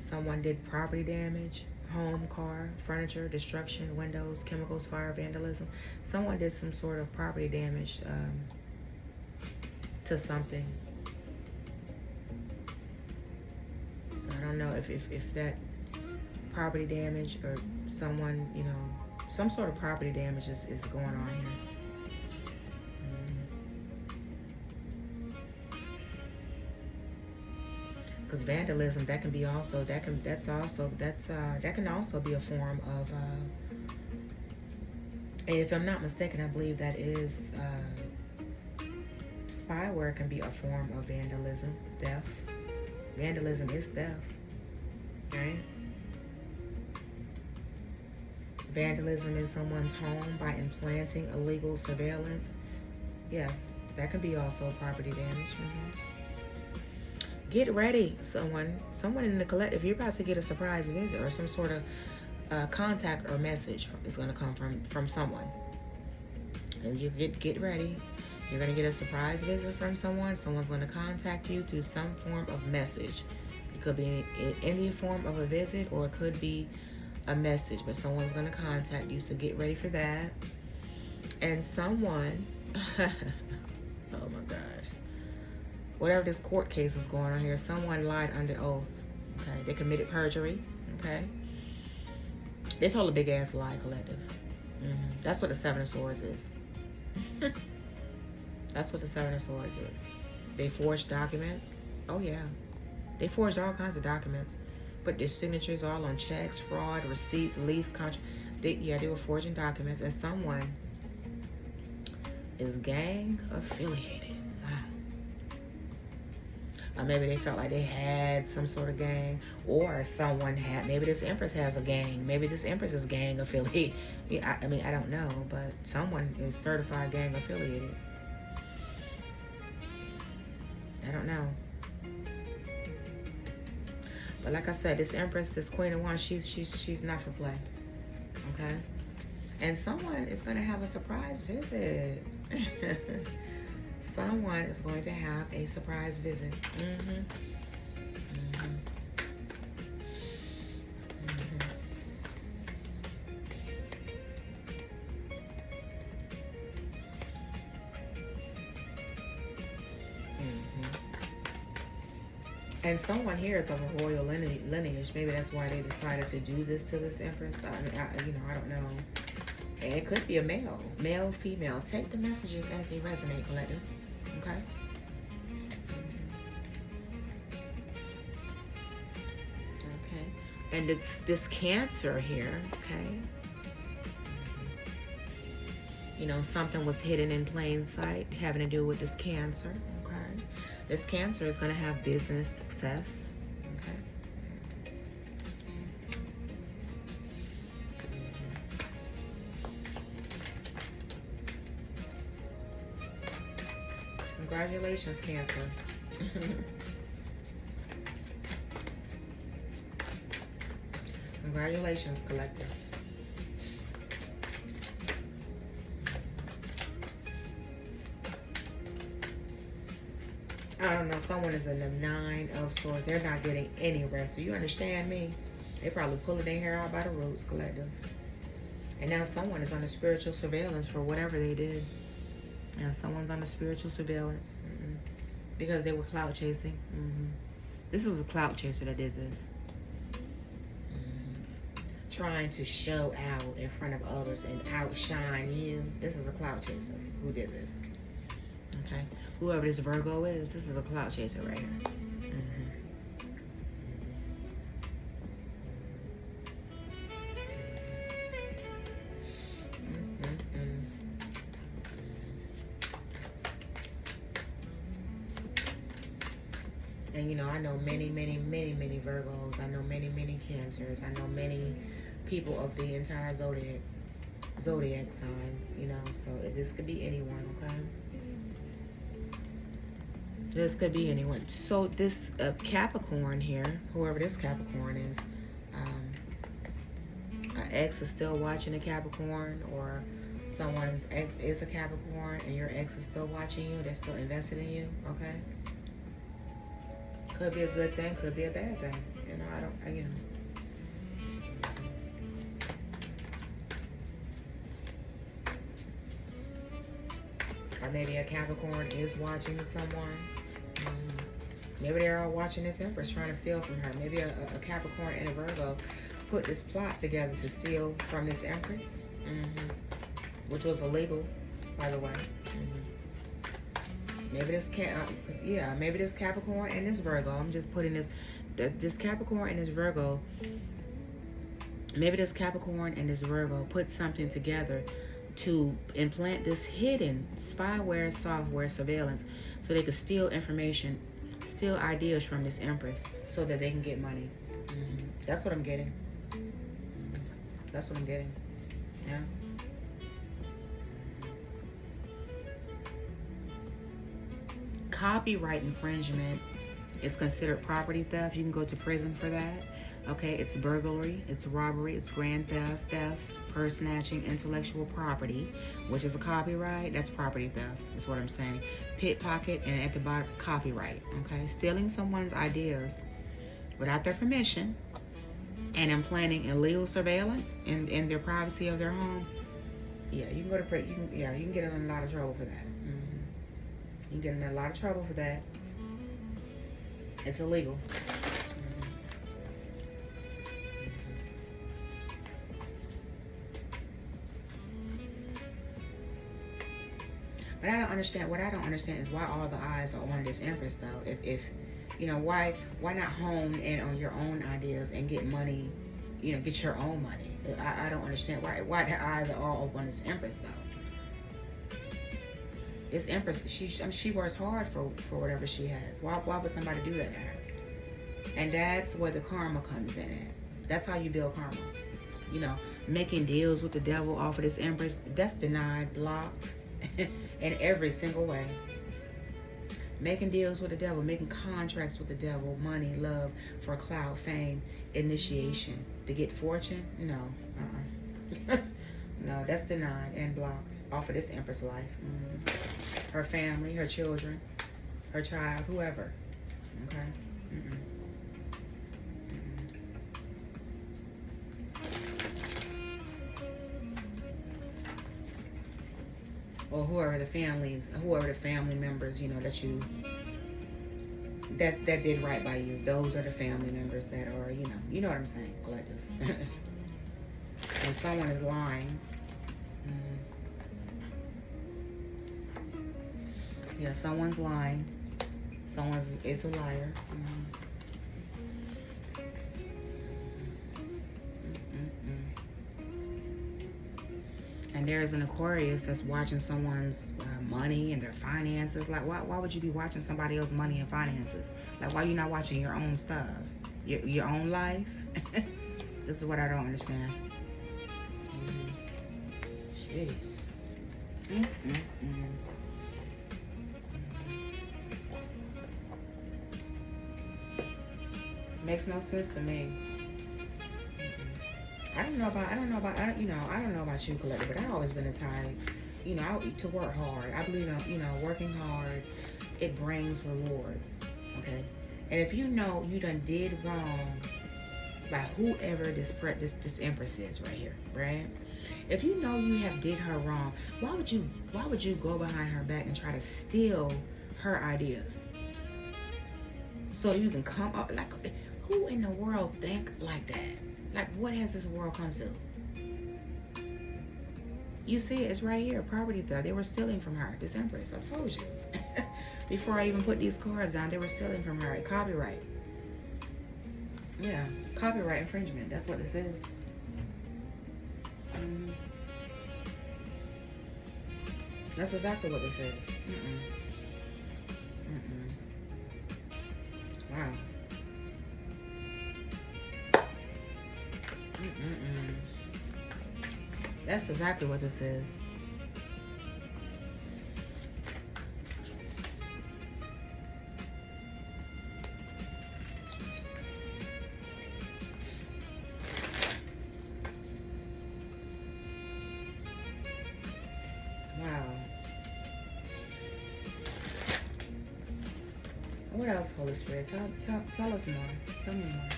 Someone did property damage, home, car, furniture, destruction, windows, chemicals, fire, vandalism. Someone did some sort of property damage to something. So I don't know if that property damage or someone, you know, some sort of property damage is going on here. Because vandalism, that can also be a form of and if I'm not mistaken, I believe that is spyware can be a form of vandalism, theft. Vandalism is theft, right? Vandalism in someone's home by implanting illegal surveillance. Yes, that can be also property damage. Get ready, someone in the collective. You're about to get a surprise visit or some sort of contact or message is going to come from someone. And you get ready. You're going to get a surprise visit from someone. Someone's going to contact you through some form of message. It could be in any form of a visit, or it could be a message, but someone's going to contact you, so get ready for that. And someone oh my gosh, whatever this court case is going on here, someone lied under oath. Okay, they committed perjury. Okay, they told a big ass lie, collective. That's what the Seven of Swords is. That's what the Seven of Swords is. They forged documents. Oh yeah, they forged all kinds of documents. Put their signatures all on checks, fraud, receipts, lease, contract. They were forging documents, and someone is gang affiliated. Or maybe they felt like they had some sort of gang, or someone had. Maybe this Empress has a gang. Maybe this Empress is gang affiliated. I mean, I don't know, but someone is certified gang affiliated. I don't know. But like I said, this Empress, this Queen of Wands, she's not for play. Okay? And someone is going to have a surprise visit. Someone is going to have a surprise visit. And someone here is of a royal lineage. Maybe that's why they decided to do this to this Empress. I mean, I don't know. And it could be a male, female. Take the messages as they resonate, collective. Okay. Okay. And it's this Cancer here. Okay. You know, something was hidden in plain sight having to do with this Cancer. Okay. This Cancer is going to have business success. Okay. Congratulations, Cancer. Congratulations, collective. I don't know, someone is in the 9 of Swords. They're not getting any rest. Do you understand me? They probably pulling their hair out by the roots, collective. And now someone is under spiritual surveillance for whatever they did. Yeah, someone's under spiritual surveillance. Because they were clout chasing. This was a clout chaser that did this. Trying to show out in front of others and outshine you. This is a clout chaser who did this. Okay, whoever this Virgo is, this is a clout chaser right here. And you know, I know many Virgos. I know many Cancers. I know many people of the entire zodiac signs. You know, so this could be anyone. Okay. This could be anyone. So this Capricorn here, whoever this Capricorn is, an ex is still watching a Capricorn, or someone's ex is a Capricorn and your ex is still watching you. They're still invested in you. Okay. Could be a good thing, could be a bad thing. You know, you know. Or maybe a Capricorn is watching someone. Maybe they're all watching this Empress trying to steal from her. Maybe a Capricorn and a Virgo put this plot together to steal from this Empress. Which was illegal, by the way. Maybe this maybe this Capricorn and this Virgo. I'm just putting this Capricorn and this Virgo. Maybe this Capricorn and this Virgo put something together to implant this hidden spyware, software, surveillance, so they could steal information, steal ideas from this Empress, so that they can get money. That's what I'm getting. That's what I'm getting. Yeah. Copyright infringement is considered property theft. You can go to prison for that. Okay, it's burglary, it's robbery, it's grand theft, purse snatching, intellectual property, which is a copyright. That's property theft, is what I'm saying. Pickpocket, and at the bottom, copyright. Okay, stealing someone's ideas without their permission and implanting illegal surveillance in their privacy of their home. Yeah, you can go to prison. You can get in a lot of trouble for that. You can get in a lot of trouble for that. It's illegal. But I don't understand. What I don't understand is why all the eyes are on this Empress, though. If you know, why not hone in on your own ideas and get money? You know, get your own money. I don't understand why the eyes are all on this Empress, though. This Empress, she works hard for whatever she has. Why would somebody do that to her? And that's where the karma comes in at. That's how you build karma. You know, making deals with the devil off of this Empress, that's denied, blocked, in every single way. Making deals with the devil, making contracts with the devil, money, love, for clout, fame, initiation, to get fortune, no. No, that's denied and blocked off of this Empress life. Her family, her children, her child, whoever. Okay? Or whoever the family members, you know, that that did right by you. Those are the family members that are, you know what I'm saying, collective. And someone is lying. Yeah, someone's lying. It's a liar. And there's an Aquarius that's watching someone's money and their finances. Like, why would you be watching somebody else's money and finances? Like, why are you not watching your own stuff? Your own life? This is what I don't understand. Jeez. Makes no sense to me. I don't know about you, collective, but I've always been a type, to work hard. I believe in, working hard, it brings rewards, okay? And if you know you done did wrong by whoever this Empress is right here, right? If you know you have did her wrong, why would you go behind her back and try to steal her ideas? So you can come up, like, who in the world think like that? Like, what has this world come to? You see, it's right here, property theft. They were stealing from her, this Empress. I told you. Before I even put these cards down, they were stealing from her. Copyright. Yeah, copyright infringement. That's what this is. That's exactly what this is. Wow. That's exactly what this is. Wow. What else, Holy Spirit? Tell us more. Tell me more.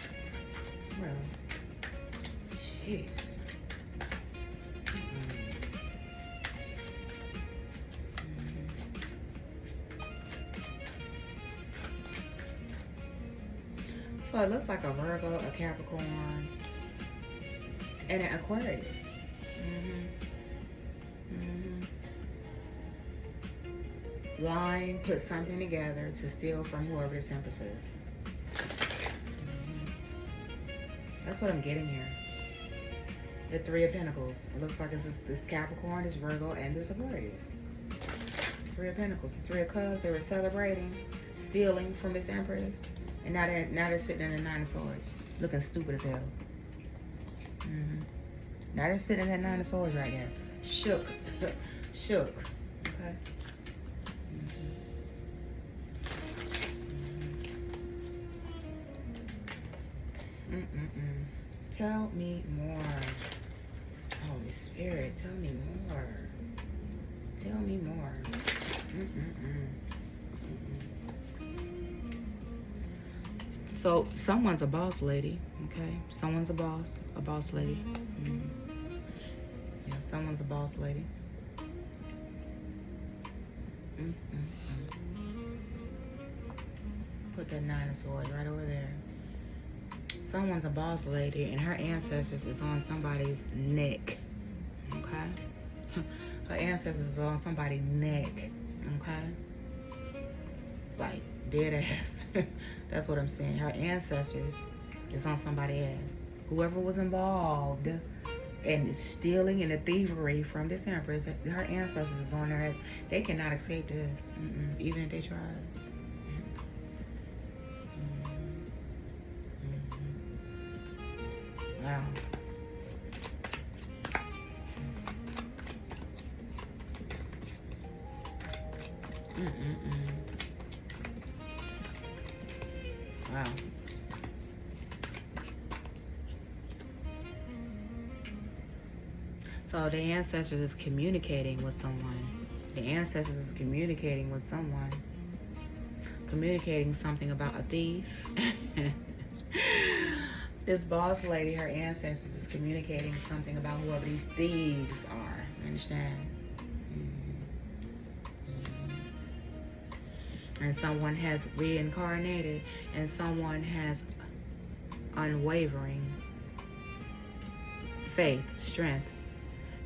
What else? Jeez. So it looks like a Virgo, a Capricorn, and an Aquarius. Lying, put something together to steal from whoever this Empress is. That's what I'm getting here. The Three of Pentacles. It looks like it's this Capricorn, this Virgo, and this Aquarius. Three of Pentacles. The Three of Cups. They were celebrating, stealing from this Empress. And now they're sitting in the Nine of Swords, looking stupid as hell. Now they're sitting in that Nine of Swords right there, shook, shook. Okay. Tell me more, Holy Spirit. Tell me more. Tell me more. So someone's a boss lady, okay? Someone's a boss lady. Yeah, someone's a boss lady. Put that Nine of Swords right over there. Someone's a boss lady, and her ancestors is on somebody's neck, okay? Her ancestors is on somebody's neck, okay? Like, dead ass. That's what I'm saying. Her ancestors is on somebody else. Whoever was involved in stealing and the thievery from this Empress, her ancestors is on their ass. They cannot escape this, even if they try. Wow. Wow. So the ancestors is communicating with someone. The ancestors is communicating with someone. Communicating something about a thief. This boss lady, her ancestors is communicating something about whoever these thieves are. You understand? and someone has reincarnated, and someone has unwavering faith, strength.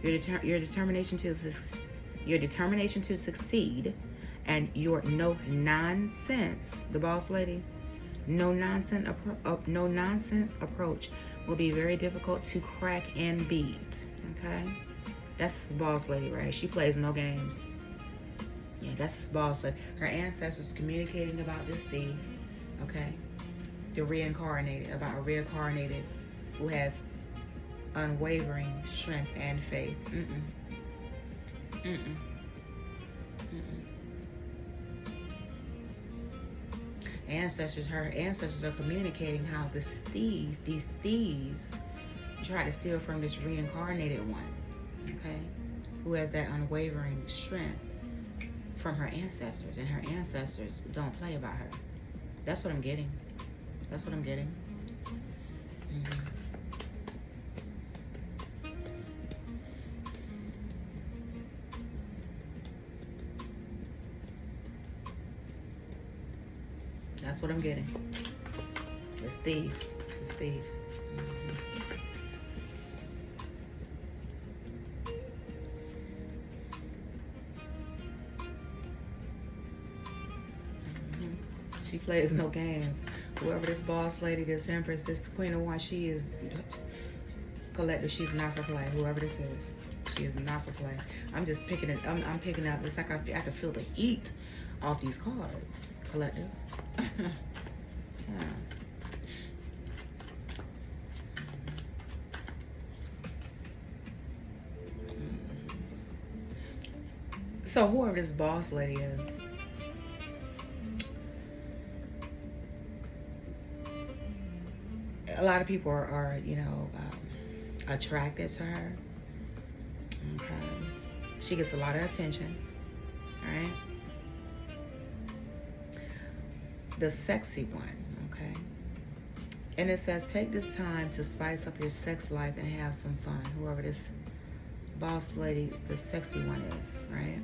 Your determination to succeed, and your no nonsense, the boss lady, no nonsense approach will be very difficult to crack and beat. Okay, that's the boss lady, right? She plays no games. Yeah, that's his boss. Her ancestors communicating about this thief. Okay, about a reincarnated who has unwavering strength and faith. Her ancestors are communicating how these thieves try to steal from this reincarnated one, okay, who has that unwavering strength from her ancestors, and her ancestors don't play about her. That's what I'm getting. That's what I'm getting. That's what I'm getting. It's thieves. It's thieves. She plays no games. Whoever this boss lady, this Empress, this Queen of Wands, she is collective. She's not for play. Whoever this is, she is not for play. I'm just picking it. I'm picking up. It's like I can feel the heat off these cards. Collective. Yeah. So whoever this boss lady is, a lot of people are attracted to her. Okay. She gets a lot of attention, right? The sexy one, okay? And it says, take this time to spice up your sex life and have some fun. Whoever this boss lady, the sexy one is, right?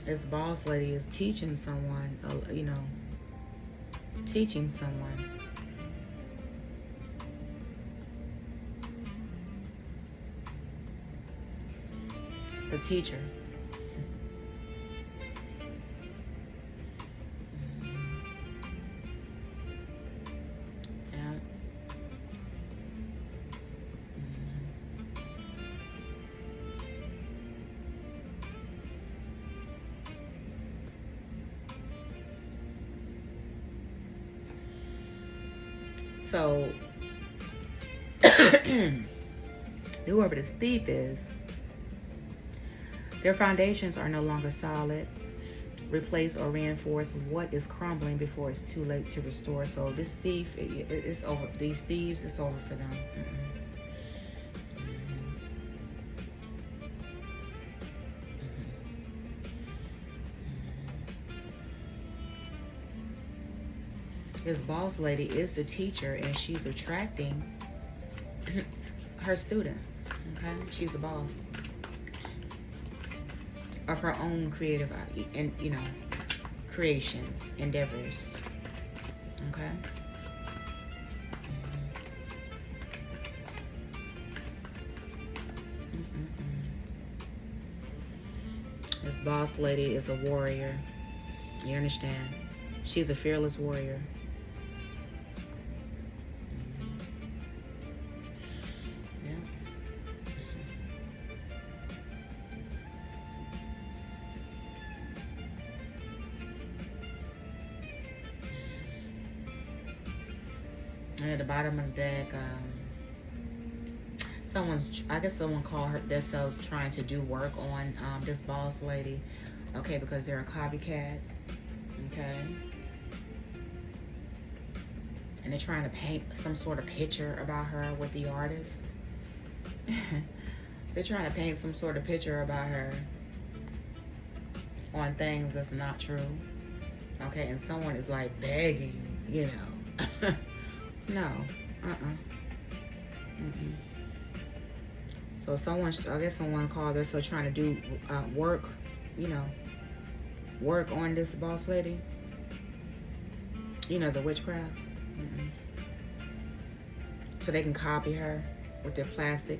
This boss lady is teaching someone, teaching someone. The teacher. Yeah. So, whoever this thief is, their foundations are no longer solid. Replace or reinforce what is crumbling before it's too late to restore. So this thief, it's over. These thieves, it's over for them. This boss lady is the teacher, and she's attracting her students. Okay, she's a boss of her own creative and creations, endeavors. Okay. This boss lady is a warrior. You understand? She's a fearless warrior. And at the bottom of the deck, someone called themselves trying to do work on this boss lady, okay, because they're a copycat, okay, and they're trying to paint some sort of picture about her with the artist. They're trying to paint some sort of picture about her on things that's not true, okay, and someone is like begging, No. So So someone, I guess someone called her, so trying to do work, you know, work on this boss lady. You know, the witchcraft. So they can copy her with their plastic.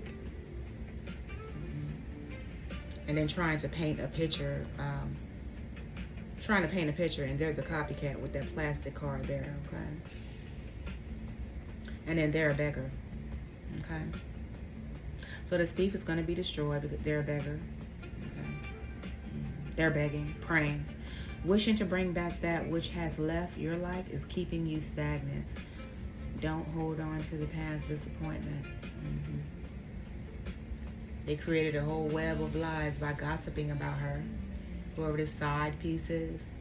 And then trying to paint a picture, and they're the copycat with that plastic card there, okay? And then they're a beggar, okay? So this thief is going to be destroyed because they're a beggar, okay? They're begging, praying. Wishing to bring back that which has left your life is keeping you stagnant. Don't hold on to the past disappointment. They created a whole web of lies by gossiping about her. Whoever this side piece is.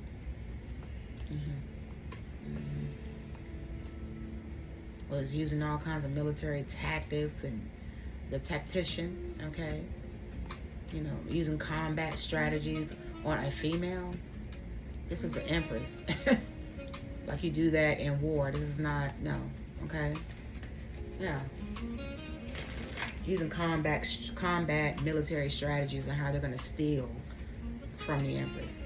Was using all kinds of military tactics and the tactician, okay? You know, using combat strategies on a female. This is an Empress. Like you do that in war. This is not, no, okay? Yeah. Using combat military strategies and how they're going to steal from the Empress.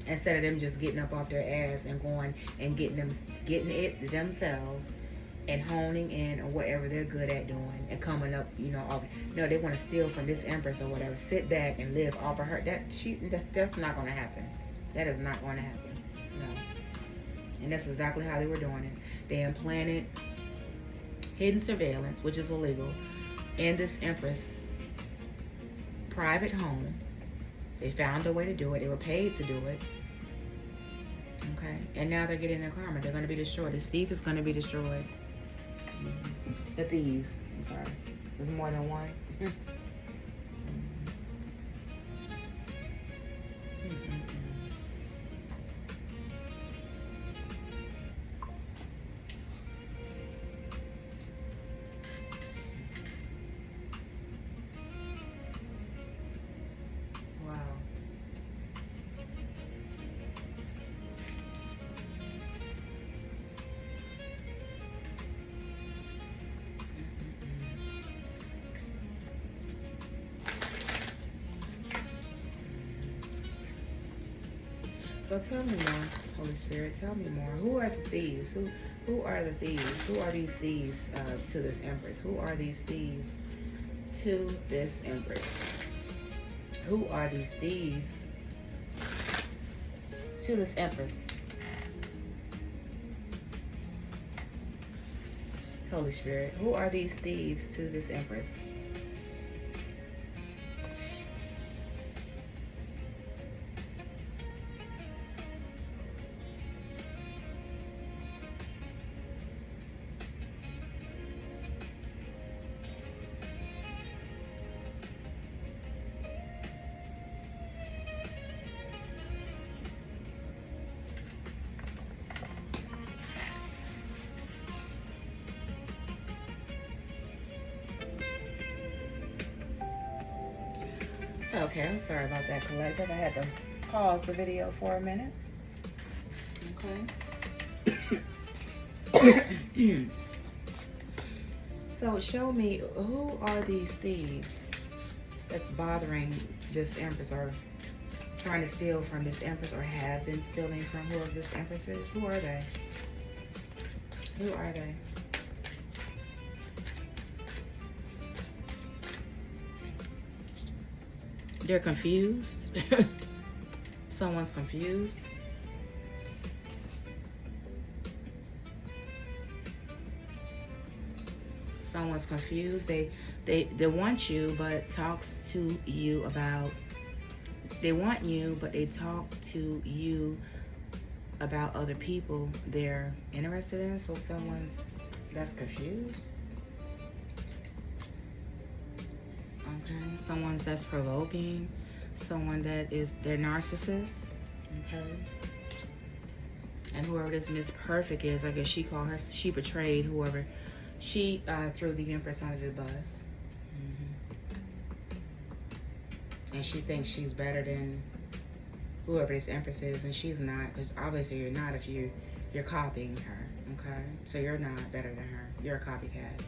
Instead of them just getting up off their ass and going and getting it themselves and honing in on whatever they're good at doing and coming up, you know, off. No, they want to steal from this Empress or whatever. Sit back and live off of her. That's not going to happen. That is not going to happen. No. And that's exactly how they were doing it. They implanted hidden surveillance, which is illegal, in this Empress private home. They found a way to do it. They were paid to do it. Okay. And now they're getting their karma. They're going to be destroyed. This thief is going to be destroyed. The thieves. I'm sorry. There's more than one. So tell me more, Holy Spirit. Tell me more. Who are the thieves? Who are the thieves? Who are these thieves to this Empress? Who are these thieves to this Empress? Who are these thieves to this Empress? Holy Spirit, who are these thieves to this Empress? Okay, I'm sorry about that, collective. I had to pause the video for a minute. Okay. So show me, who are these thieves that's bothering this Empress or trying to steal from this Empress or have been stealing from whoever this Empress is? Who are they? Who are they? They're confused. Someone's confused. Someone's confused. They want you, but talks to you about. They want you, but they talk to you about other people they're interested in. So someone's that's confused. Okay, someone's that's provoking, someone that is, they're narcissist, okay? And whoever this Miss Perfect is, I guess she called her, she betrayed whoever, she threw the Empress under the bus. And she thinks she's better than whoever this Empress is, and she's not, because obviously you're not if you're copying her, okay? So you're not better than her. You're a copycat.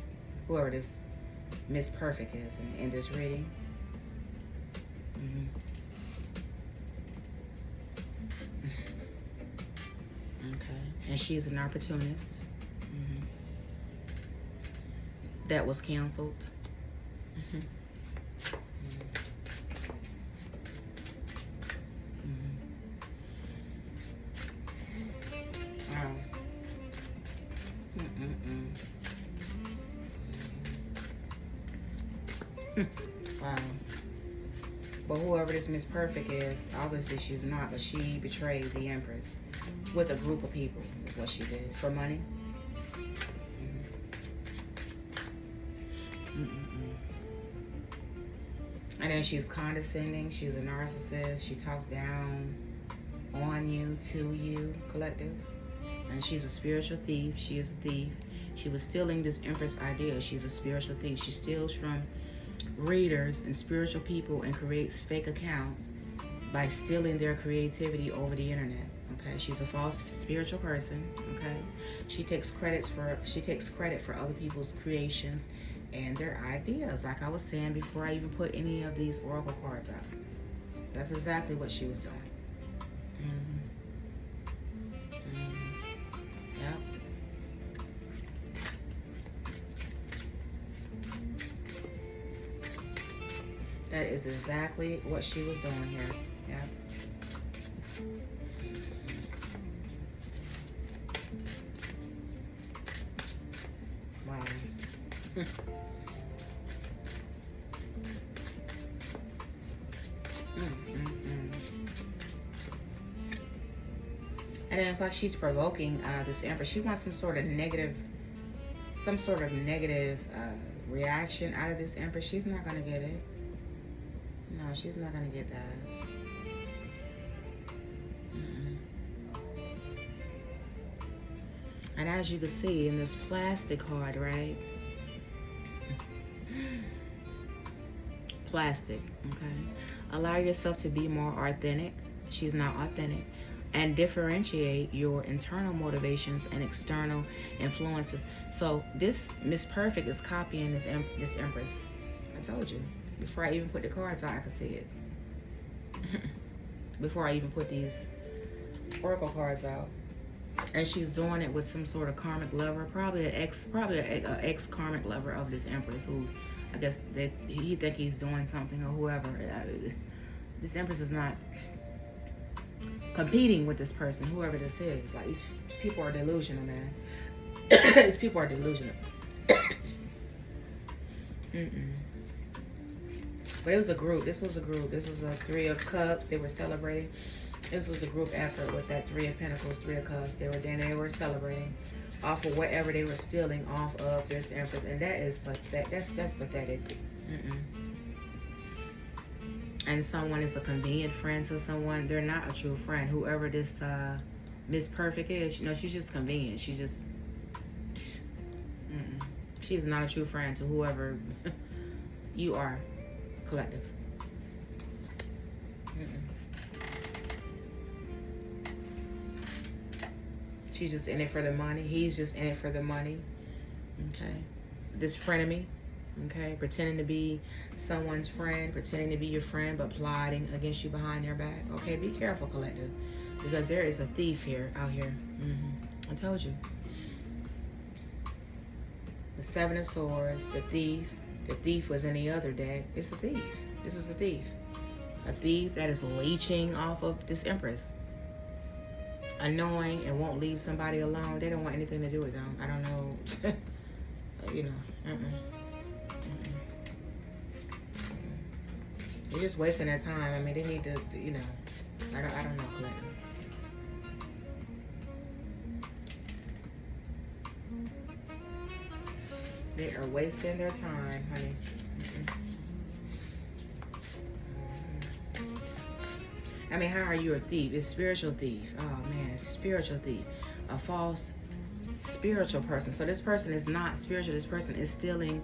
Whoever this Miss Perfect is in this reading. Okay, and she's an opportunist. That was canceled. Wow. Wow. But whoever this Miss Perfect is, obviously she's not, but she betrayed the Empress with a group of people, is what she did. For money. And then she's condescending. She's a narcissist. She talks down on you, to you, collective. And she's a spiritual thief. She is a thief. She was stealing this Empress idea. She's a spiritual thief. She steals from readers and spiritual people and creates fake accounts by stealing their creativity over the internet. Okay, she's a false spiritual person. Okay, she takes credit for other people's creations and their ideas, like I was saying before I even put any of these oracle cards out. That's exactly what she was doing. Yep. That is exactly what she was doing here. Yep. Wow. And then it's like she's provoking this Empress. She wants some sort of negative reaction out of this Empress. She's not gonna get it. No, she's not gonna get that. And as you can see in this plastic card, right? Plastic, okay? Allow yourself to be more authentic. She's not authentic. And differentiate your internal motivations and external influences. So this Miss Perfect is copying this Empress. I told you. Before I even put the cards out, I could see it. Before I even put these oracle cards out. And she's doing it with some sort of karmic lover, probably an ex karmic lover of this Empress, who I guess he think he's doing something, or whoever. This Empress is not competing with this person, whoever this is. Like, these people are delusional, man. These people are delusional. But it was a group. This was a group. This was a Three of Cups. They were celebrating. This was a group effort with that Three of Pentacles, Three of Cups. They were celebrating off of whatever they were stealing off of this Empress, and that is that's pathetic. And someone is a convenient friend to someone. They're not a true friend. Whoever this Miss Perfect is, you know, she's just convenient. She's just she's not a true friend to whoever you are, collective. She's just in it for the money. He's just in it for the money. Okay. This frenemy. Okay. Pretending to be someone's friend. Pretending to be your friend, but plotting against you behind their back. Okay. Be careful, collective. Because there is a thief out here. I told you. The Seven of Swords. The thief. The thief was in the other deck. It's a thief. This is a thief. A thief that is leeching off of this Empress. Annoying and won't leave somebody alone. They don't want anything to do with them. I don't know. You know. They're just wasting their time. I mean, they need to, you know. I don't know, collective. They are wasting their time, honey. I mean, how are you a thief? It's spiritual thief. Oh, man. Spiritual thief. A false spiritual person. So this person is not spiritual. This person is stealing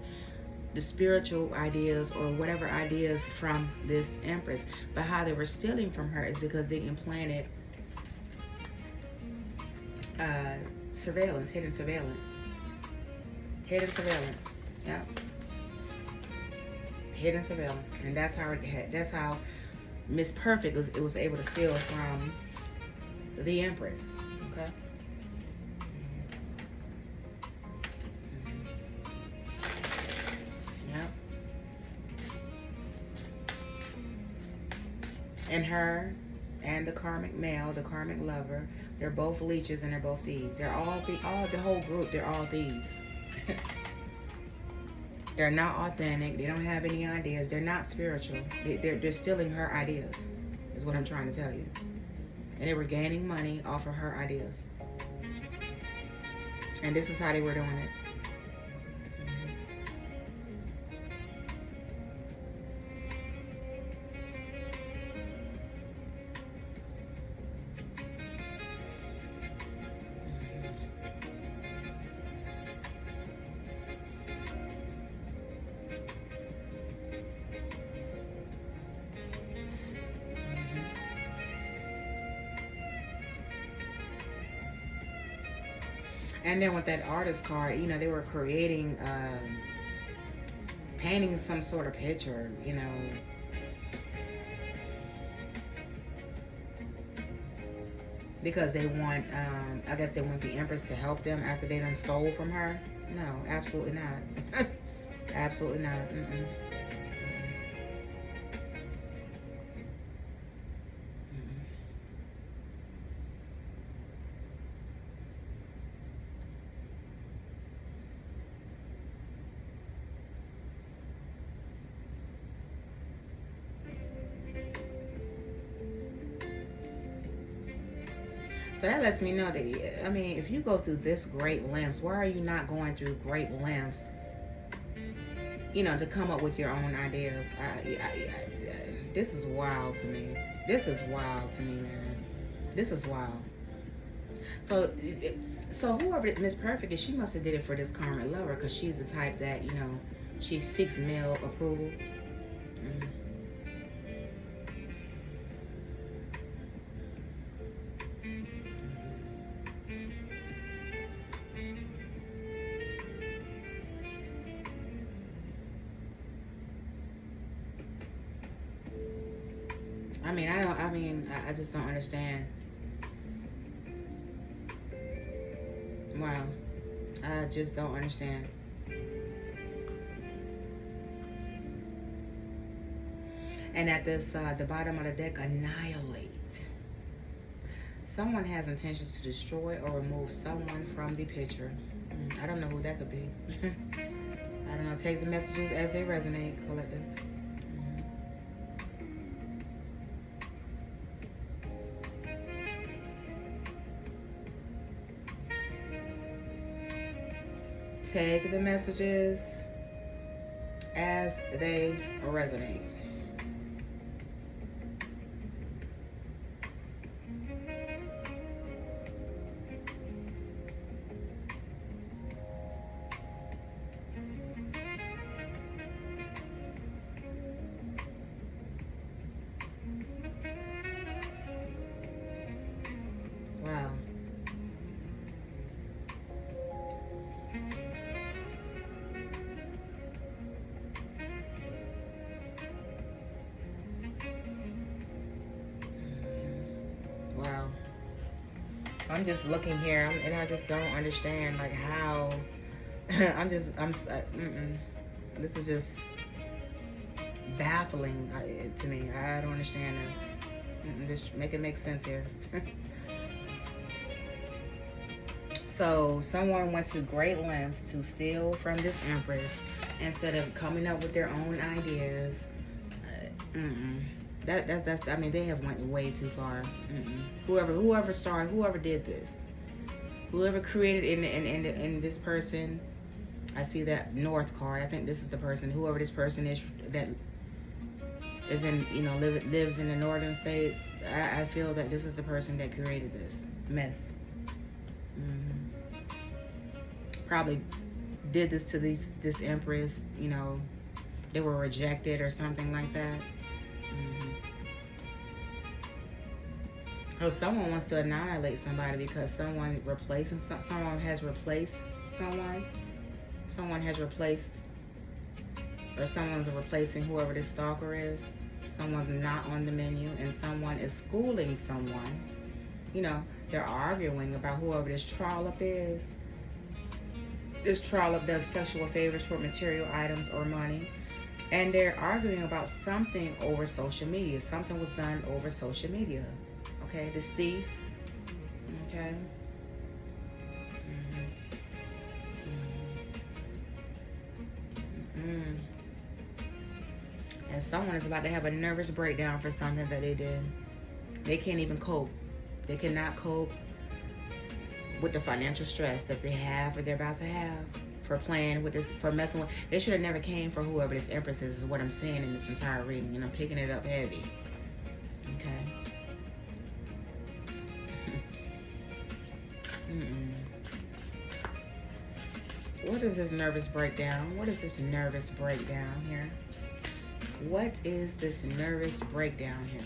the spiritual ideas or whatever ideas from this Empress. But how they were stealing from her is because they implanted surveillance, hidden surveillance. Hidden surveillance. Yeah. Hidden surveillance. And that's how Miss Perfect was able to steal from the Empress. Okay. And her and the karmic male, the karmic lover, they're both leeches and they're both thieves. They're all the whole group, they're all thieves. They're not authentic. They don't have any ideas. They're not spiritual. They're stealing her ideas, is what I'm trying to tell you. And they were gaining money off of her ideas. And this is how they were doing it. And then with that artist card, you know, they were creating, painting some sort of picture, you know. Because they want, I guess they want the Empress to help them after they done stole from her. No, absolutely not. Absolutely not. Mm-mm. So that lets me know that, I mean, if you go through this great lengths, why are you not going through great lengths, you know, to come up with your own ideas? This is wild to me. This is wild to me, man. This is wild. So whoever Miss Perfect is, she must have did it for this karmic lover, because she's the type that, you know, she seeks male approval. I just don't understand. Wow. I just don't understand. And at this, the bottom of the deck, annihilate. Someone has intentions to destroy or remove someone from the picture. I don't know who that could be. I don't know. Take the messages as they resonate, collective. Take the messages as they resonate. Wow. Wow. I'm just looking here, and I just don't understand, like, how. This is just baffling to me. I don't understand this. Just make it make sense here. So someone went to great lengths to steal from this Empress instead of coming up with their own ideas. That's. I mean, they have went way too far. Whoever started, whoever did this, whoever created in this person. I see that North card. I think this is the person. Whoever this person is that is in, you know, lives in the northern states. I feel that this is the person that created this mess. Probably did this to this Empress, you know, they were rejected or something like that. Oh, someone wants to annihilate somebody because someone has replaced someone. Someone has replaced, or someone's replacing whoever this stalker is. Someone's not on the menu, and someone is schooling someone. You know, they're arguing about whoever this trollop is. This trollop does sexual favors for material items or money. And they're arguing about something over social media. Something was done over social media. Okay, this thief. Okay. And someone is about to have a nervous breakdown for something that they did. They can't even cope. They cannot cope with the financial stress that they have or they're about to have for playing with this, for messing with. They should have never came for whoever this Empress is what I'm saying in this entire reading. And I'm picking it up heavy. Okay. What is this nervous breakdown? What is this nervous breakdown here? What is this nervous breakdown here?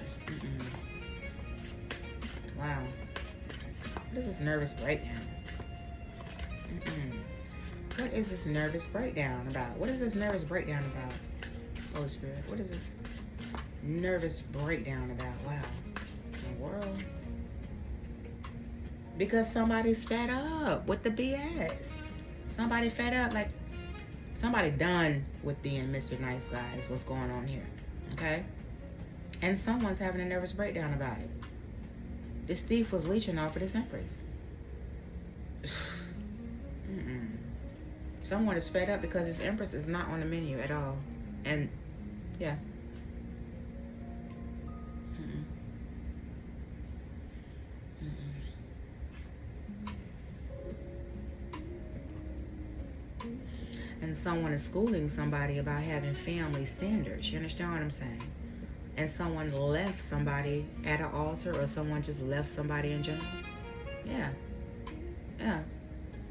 Wow. What is this nervous breakdown? What is this nervous breakdown about? What is this nervous breakdown about? Holy Spirit, what is this nervous breakdown about? Wow. In the world. Because somebody's fed up with the BS. Somebody fed up, like somebody done with being Mr. Nice Guy is what's going on here. Okay? And someone's having a nervous breakdown about it. This thief was leeching off of this Empress. Someone is fed up because this Empress is not on the menu at all. And, yeah. And someone is schooling somebody about having family standards. You understand what I'm saying? And someone left somebody at an altar, or someone just left somebody in general. Yeah. Yeah.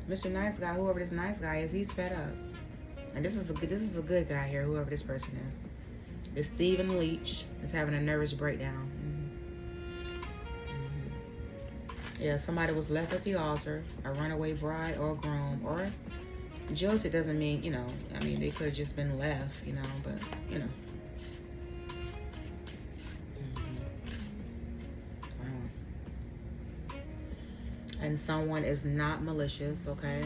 Mr. Nice Guy, whoever this nice guy is, he's fed up. And this is a good guy here, whoever this person is. This Stephen Leech is having a nervous breakdown. Yeah, somebody was left at the altar, a runaway bride or groom, or jilted doesn't mean, you know, I mean, they could have just been left, you know, but, you know. Wow. And someone is not malicious, okay?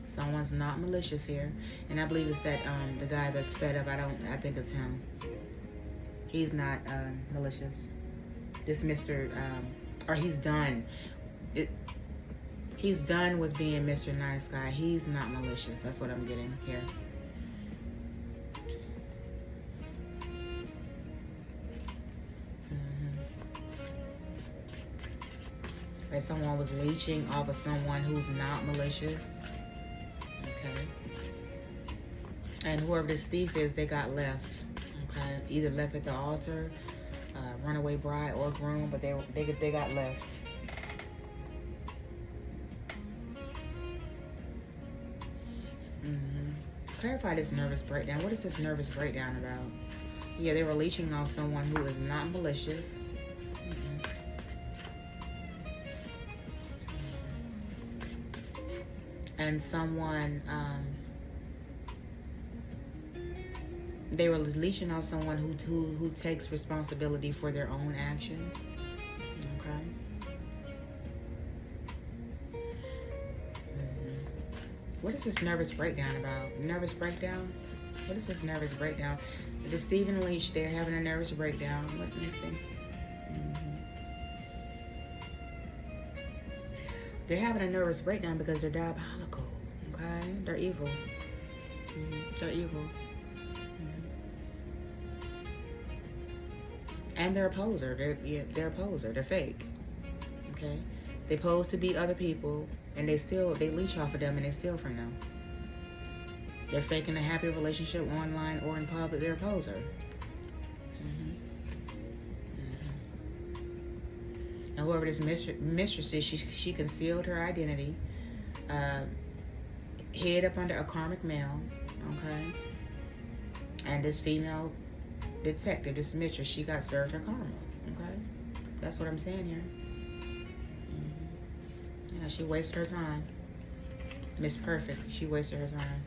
Someone's not malicious here. And I believe it's that, the guy that's fed up, I think it's him. He's not, malicious. This Mr., or he's done. He's done with being Mr. Nice Guy. He's not malicious. That's what I'm getting here. Right, someone was leeching off of someone who's not malicious. Okay. And whoever this thief is, they got left. Okay. Either left at the altar, runaway bride or groom, but they got left. Clarify this nervous breakdown. What is this nervous breakdown about? Yeah, they were leeching off someone who is not malicious. And someone, they were leeching off someone who takes responsibility for their own actions. Okay. What is this nervous breakdown about? Nervous breakdown? What is this nervous breakdown? The Stephen Leech, they're having a nervous breakdown. Let me see. They're having a nervous breakdown because they're diabolical. Okay? They're evil. They're evil. And they're a poser. They're a poser. They're fake. Okay? They pose to be other people, and they leech off of them and they steal from them. They're faking a happy relationship online or in public. They're a poser. And whoever this mistress is, she concealed her identity. Head up under a karmic male, okay? And this female detective, this mistress, she got served her karma, okay? That's what I'm saying here. Yeah, she wasted her time. Miss Perfect, she wasted her time.